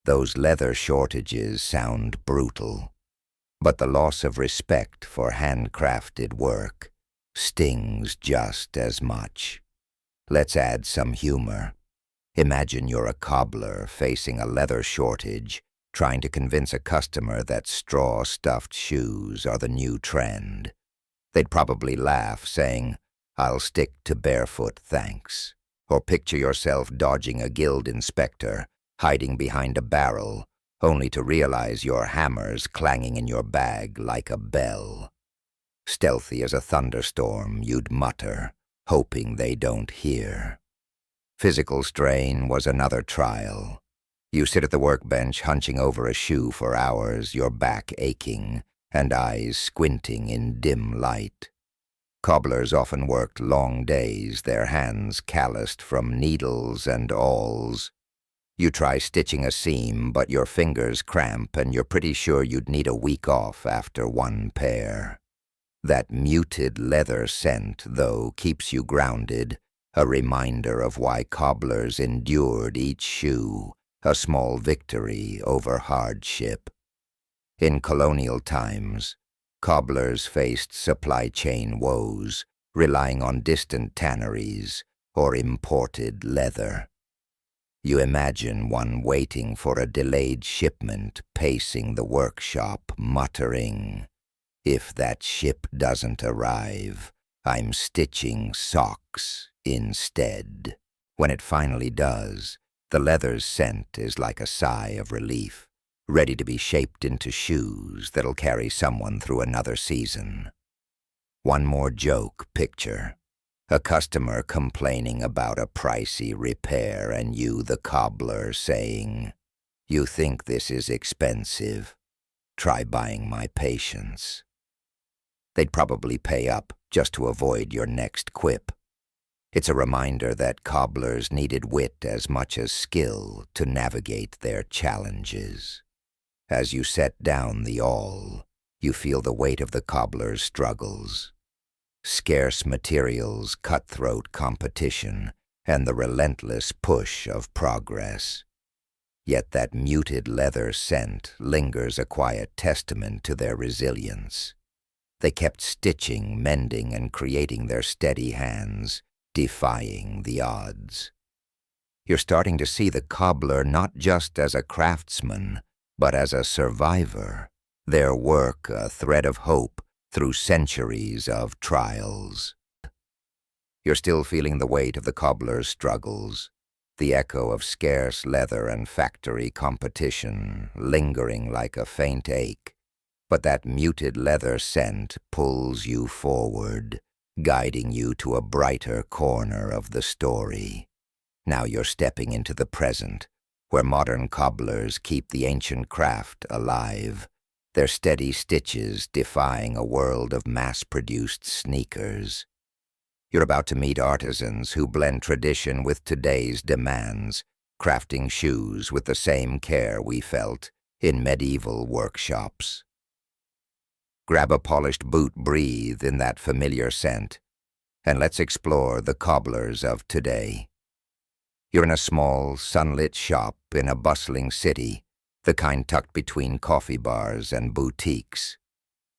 Those leather shortages sound brutal, but the loss of respect for handcrafted work stings just as much. Let's add some humor. Imagine you're a cobbler facing a leather shortage, trying to convince a customer that straw-stuffed shoes are the new trend. They'd probably laugh, saying, "I'll stick to barefoot, thanks." Or picture yourself dodging a guild inspector, hiding behind a barrel, only to realize your hammer's clanging in your bag like a bell. Stealthy as a thunderstorm, you'd mutter, hoping they don't hear. Physical strain was another trial. You sit at the workbench hunching over a shoe for hours, your back aching and eyes squinting in dim light. Cobblers often worked long days, their hands calloused from needles and awls. You try stitching a seam, but your fingers cramp and you're pretty sure you'd need a week off after one pair. That muted leather scent, though, keeps you grounded, a reminder of why cobblers endured each shoe, a small victory over hardship. In colonial times, cobblers faced supply chain woes, relying on distant tanneries or imported leather. You imagine one waiting for a delayed shipment, pacing the workshop, muttering, "If that ship doesn't arrive, I'm stitching socks instead." When it finally does, the leather's scent is like a sigh of relief, ready to be shaped into shoes that'll carry someone through another season. One more joke picture. A customer complaining about a pricey repair and you, the cobbler, saying, "You think this is expensive? Try buying my patience." They'd probably pay up just to avoid your next quip. It's a reminder that cobblers needed wit as much as skill to navigate their challenges. As you set down the awl, you feel the weight of the cobbler's struggles. Scarce materials, cutthroat competition, and the relentless push of progress. Yet that muted leather scent lingers, a quiet testament to their resilience. They kept stitching, mending, and creating their steady hands, defying the odds. You're starting to see the cobbler not just as a craftsman, but as a survivor, their work a thread of hope through centuries of trials. You're still feeling the weight of the cobbler's struggles, the echo of scarce leather and factory competition lingering like a faint ache, but that muted leather scent pulls you forward, guiding you to a brighter corner of the story. Now you're stepping into the present, where modern cobblers keep the ancient craft alive, their steady stitches defying a world of mass-produced sneakers. You're about to meet artisans who blend tradition with today's demands, crafting shoes with the same care we felt in medieval workshops. Grab a polished boot, breathe in that familiar scent, and let's explore the cobblers of today. You're in a small, sunlit shop in a bustling city, the kind tucked between coffee bars and boutiques.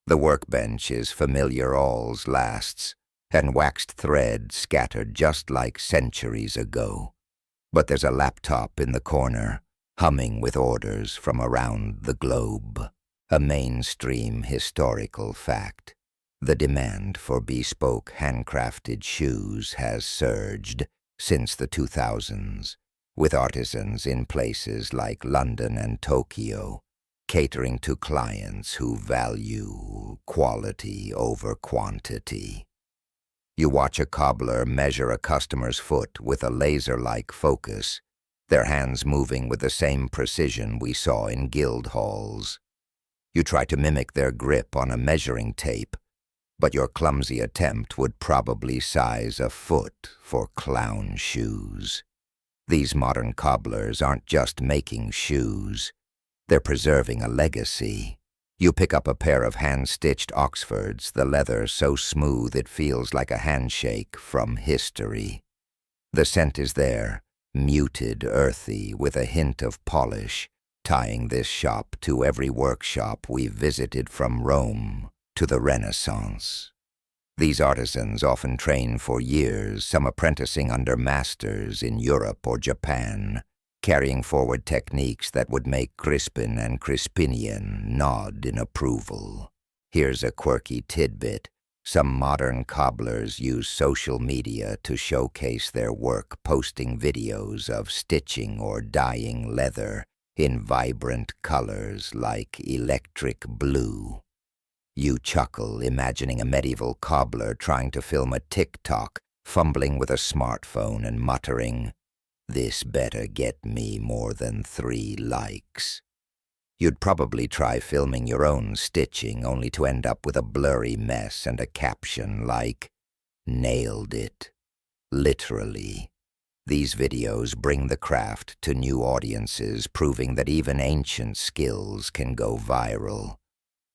The workbench is familiar awls, lasts, and waxed thread scattered just like centuries ago. But there's a laptop in the corner, humming with orders from around the globe. A mainstream historical fact. The demand for bespoke handcrafted shoes has surged since the 2000s, with artisans in places like London and Tokyo, catering to clients who value quality over quantity. You watch a cobbler measure a customer's foot with a laser-like focus, their hands moving with the same precision we saw in guild halls. You try to mimic their grip on a measuring tape, but your clumsy attempt would probably size a foot for clown shoes. These modern cobblers aren't just making shoes, they're preserving a legacy. You pick up a pair of hand-stitched Oxfords, the leather so smooth it feels like a handshake from history. The scent is there, muted, earthy, with a hint of polish, tying this shop to every workshop we've visited from Rome to the Renaissance. These artisans often train for years, some apprenticing under masters in Europe or Japan, carrying forward techniques that would make Crispin and Crispinian nod in approval. Here's a quirky tidbit. Some modern cobblers use social media to showcase their work, posting videos of stitching or dyeing leather in vibrant colors like electric blue. You chuckle, imagining a medieval cobbler trying to film a TikTok, fumbling with a smartphone and muttering, "This better get me more than 3 likes." You'd probably try filming your own stitching only to end up with a blurry mess and a caption like, "Nailed it." Literally. These videos bring the craft to new audiences, proving that even ancient skills can go viral.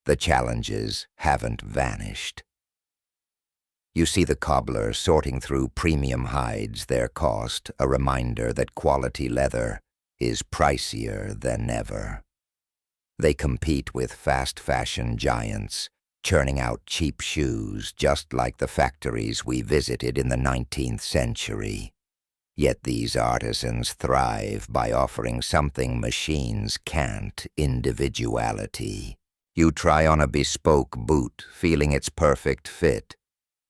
The challenges haven't vanished. You see the cobbler sorting through premium hides, their cost, a reminder that quality leather is pricier than ever. They compete with fast fashion giants, churning out cheap shoes just like the factories we visited in the 19th century. Yet these artisans thrive by offering something machines can't: individuality. You try on a bespoke boot, feeling its perfect fit,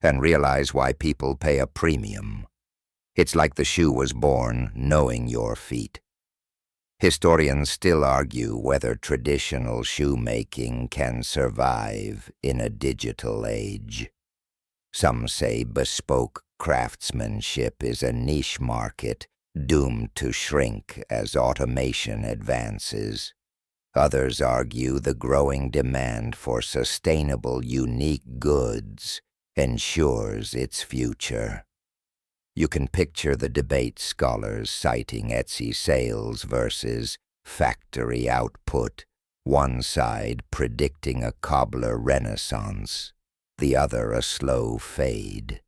and realize why people pay a premium. It's like the shoe was born knowing your feet. Historians still argue whether traditional shoemaking can survive in a digital age. Some say bespoke craftsmanship is a niche market doomed to shrink as automation advances. Others argue the growing demand for sustainable, unique goods ensures its future. You can picture the debate scholars citing Ötzi sales versus factory output, one side predicting a cobbler renaissance, the other a slow fade.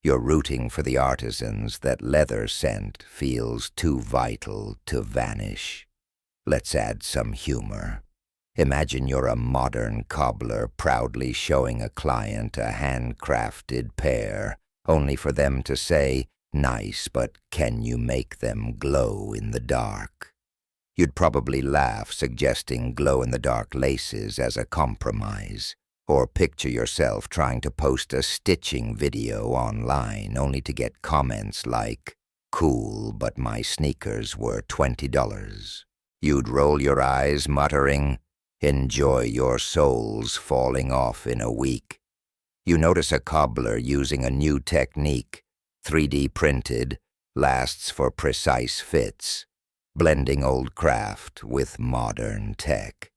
You're rooting for the artisans that leather scent feels too vital to vanish. Let's add some humor. Imagine you're a modern cobbler proudly showing a client a handcrafted pair, only for them to say, "Nice, but can you make them glow in the dark?" You'd probably laugh, suggesting glow-in-the-dark laces as a compromise, or picture yourself trying to post a stitching video online only to get comments like, "Cool, but my sneakers were $20. You'd roll your eyes, muttering, "Enjoy your soles falling off in a week." You notice a cobbler using a new technique, 3D printed, lasts for precise fits, blending old craft with modern tech.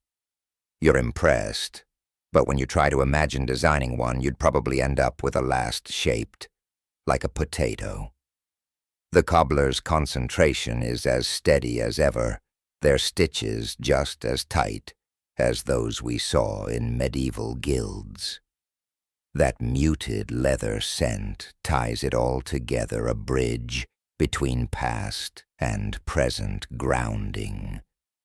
You're impressed, but when you try to imagine designing one, you'd probably end up with a last shaped like a potato. The cobbler's concentration is as steady as ever, their stitches just as tight as those we saw in medieval guilds. That muted leather scent ties it all together, a bridge between past and present, grounding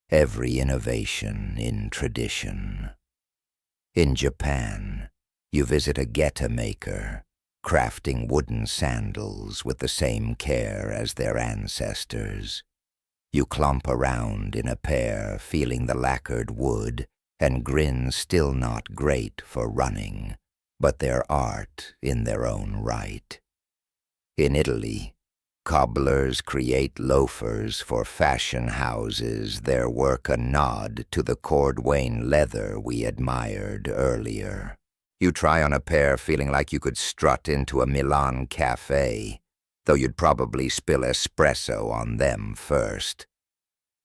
every innovation in tradition. In Japan, you visit a geta maker, crafting wooden sandals with the same care as their ancestors. You clomp around in a pair, feeling the lacquered wood, and grin, still not great for running, but they're art in their own right. In Italy, cobblers create loafers for fashion houses, their work a nod to the cordwain leather we admired earlier. You try on a pair, feeling like you could strut into a Milan cafe, though you'd probably spill espresso on them first.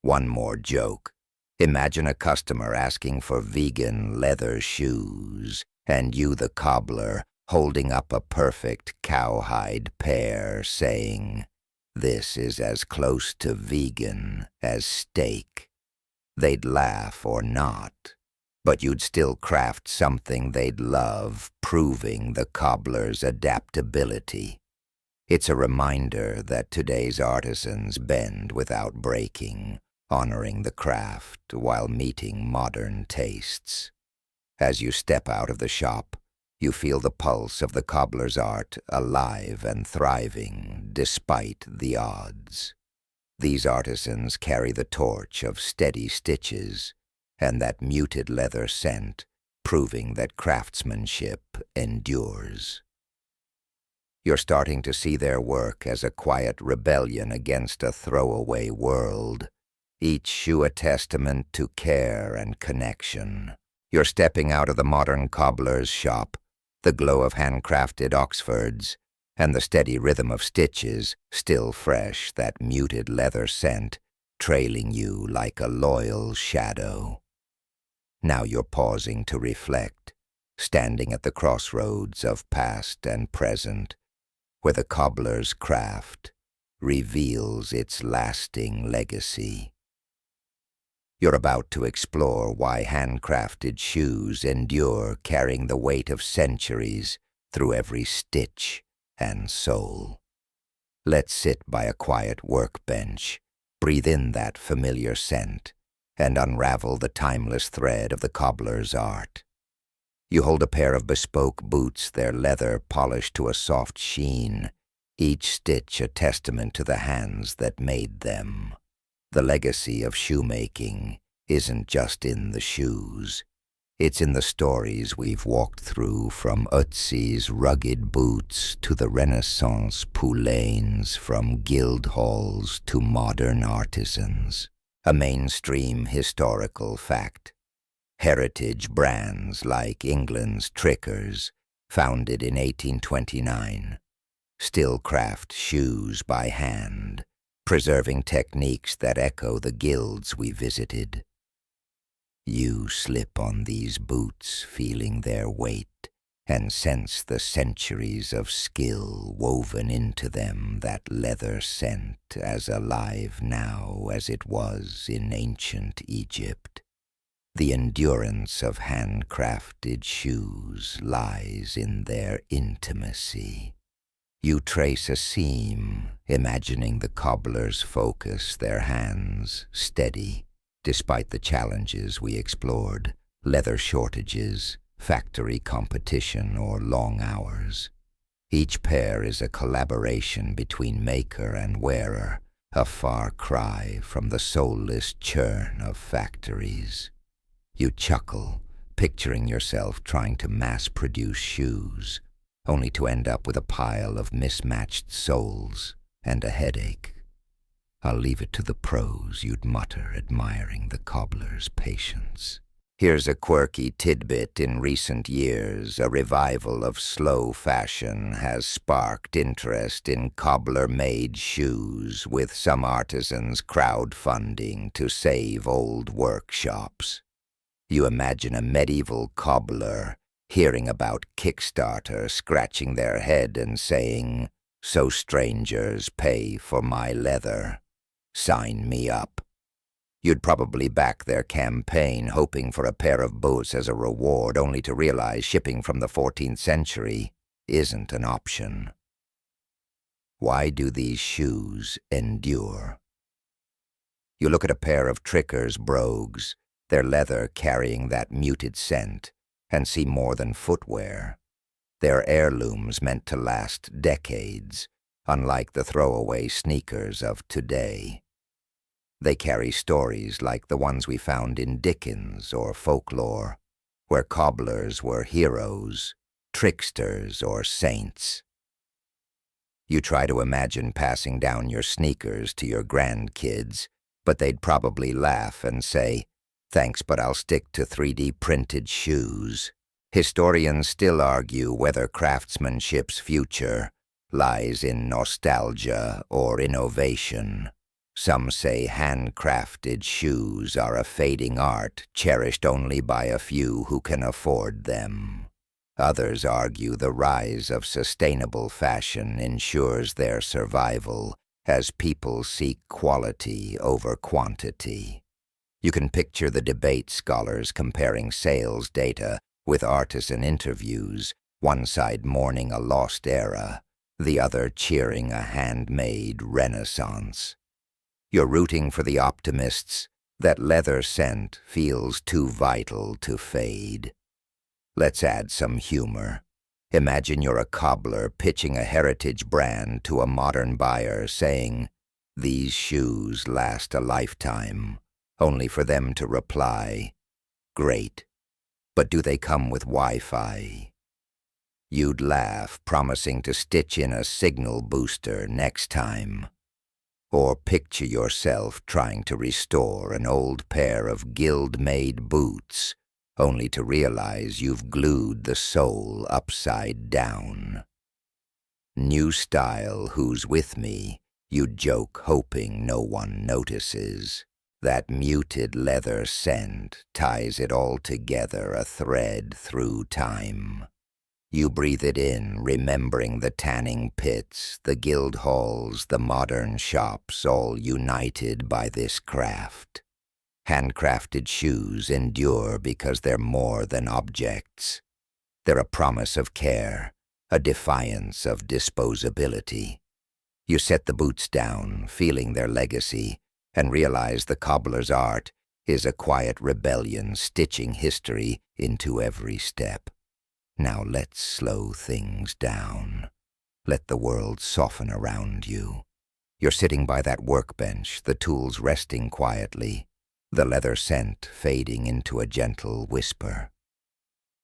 One more joke. Imagine a customer asking for vegan leather shoes, and you, the cobbler, holding up a perfect cowhide pair, saying, "This is as close to vegan as steak." They'd laugh or not, but you'd still craft something they'd love, proving the cobbler's adaptability. It's a reminder that today's artisans bend without breaking, honoring the craft while meeting modern tastes. As you step out of the shop, you feel the pulse of the cobbler's art alive and thriving despite the odds. These artisans carry the torch of steady stitches and that muted leather scent, proving that craftsmanship endures. You're starting to see their work as a quiet rebellion against a throwaway world, each shoe a testament to care and connection. You're stepping out of the modern cobbler's shop, the glow of handcrafted Oxfords, and the steady rhythm of stitches, still fresh, that muted leather scent, trailing you like a loyal shadow. Now you're pausing to reflect, standing at the crossroads of past and present, where the cobbler's craft reveals its lasting legacy. You're about to explore why handcrafted shoes endure, carrying the weight of centuries through every stitch and sole. Let's sit by a quiet workbench, breathe in that familiar scent, and unravel the timeless thread of the cobbler's art. You hold a pair of bespoke boots, their leather polished to a soft sheen, each stitch a testament to the hands that made them. The legacy of shoemaking isn't just in the shoes. It's in the stories we've walked through, from Ötzi's rugged boots to the Renaissance poulains, from guild halls to modern artisans. A mainstream historical fact. Heritage brands like England's Trickers, founded in 1829, still craft shoes by hand, preserving techniques that echo the guilds we visited. You slip on these boots, feeling their weight, and sense the centuries of skill woven into them, that leather scent as alive now as it was in ancient Egypt. The endurance of handcrafted shoes lies in their intimacy. You trace a seam, imagining the cobbler's focus, their hands steady, despite the challenges we explored, leather shortages, factory competition, or long hours. Each pair is a collaboration between maker and wearer, a far cry from the soulless churn of factories. You chuckle, picturing yourself trying to mass-produce shoes, only to end up with a pile of mismatched soles and a headache. "I'll leave it to the pros," you'd mutter, admiring the cobbler's patience. Here's a quirky tidbit. In recent years, a revival of slow fashion has sparked interest in cobbler-made shoes, with some artisans crowdfunding to save old workshops. You imagine a medieval cobbler hearing about Kickstarter, scratching their head and saying, "So strangers pay for my leather. Sign me up." You'd probably back their campaign, hoping for a pair of boots as a reward, only to realize shipping from the 14th century isn't an option. Why do these shoes endure? You look at a pair of Tricker's brogues, their leather carrying that muted scent, and see more than footwear. They're heirlooms meant to last decades, unlike the throwaway sneakers of today. They carry stories like the ones we found in Dickens or folklore, where cobblers were heroes, tricksters, or saints. You try to imagine passing down your sneakers to your grandkids, but they'd probably laugh and say, "Thanks, but I'll stick to 3D printed shoes." Historians still argue whether craftsmanship's future lies in nostalgia or innovation. Some say handcrafted shoes are a fading art cherished only by a few who can afford them. Others argue the rise of sustainable fashion ensures their survival as people seek quality over quantity. You can picture the debate scholars comparing sales data with artisan interviews, one side mourning a lost era, the other cheering a handmade renaissance. You're rooting for the optimists. That leather scent feels too vital to fade. Let's add some humor. Imagine you're a cobbler pitching a heritage brand to a modern buyer saying, "These shoes last a lifetime," only for them to reply, "Great, but do they come with Wi-Fi?" You'd laugh, promising to stitch in a signal booster next time. Or picture yourself trying to restore an old pair of guild-made boots, only to realize you've glued the sole upside down. "New style, who's with me?" you joke, hoping no one notices. That muted leather scent ties it all together, a thread through time. You breathe it in, remembering the tanning pits, the guild halls, the modern shops, all united by this craft. Handcrafted shoes endure because they're more than objects. They're a promise of care, a defiance of disposability. You set the boots down, feeling their legacy, and realize the cobbler's art is a quiet rebellion stitching history into every step. Now let's slow things down. Let the world soften around you. You're sitting by that workbench, the tools resting quietly, the leather scent fading into a gentle whisper.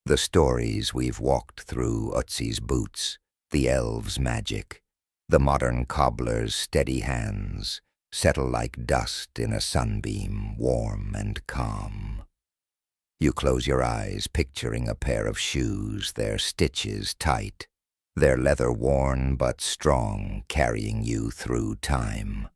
The stories we've walked through Ötzi's boots, the elves' magic, the modern cobbler's steady hands, settle like dust in a sunbeam, warm and calm. You close your eyes, picturing a pair of shoes, their stitches tight, their leather worn but strong, carrying you through time.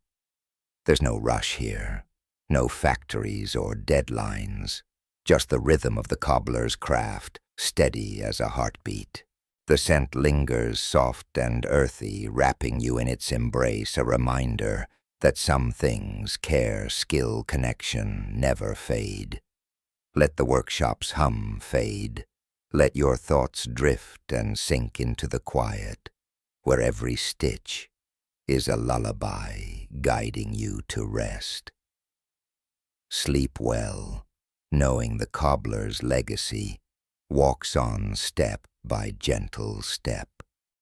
There's no rush here, no factories or deadlines, just the rhythm of the cobbler's craft, steady as a heartbeat. The scent lingers soft and earthy, wrapping you in its embrace, a reminder that some things, care, skill, connection, never fade. Let the workshop's hum fade. Let your thoughts drift and sink into the quiet, where every stitch is a lullaby guiding you to rest. Sleep well, knowing the cobbler's legacy walks on step by gentle step.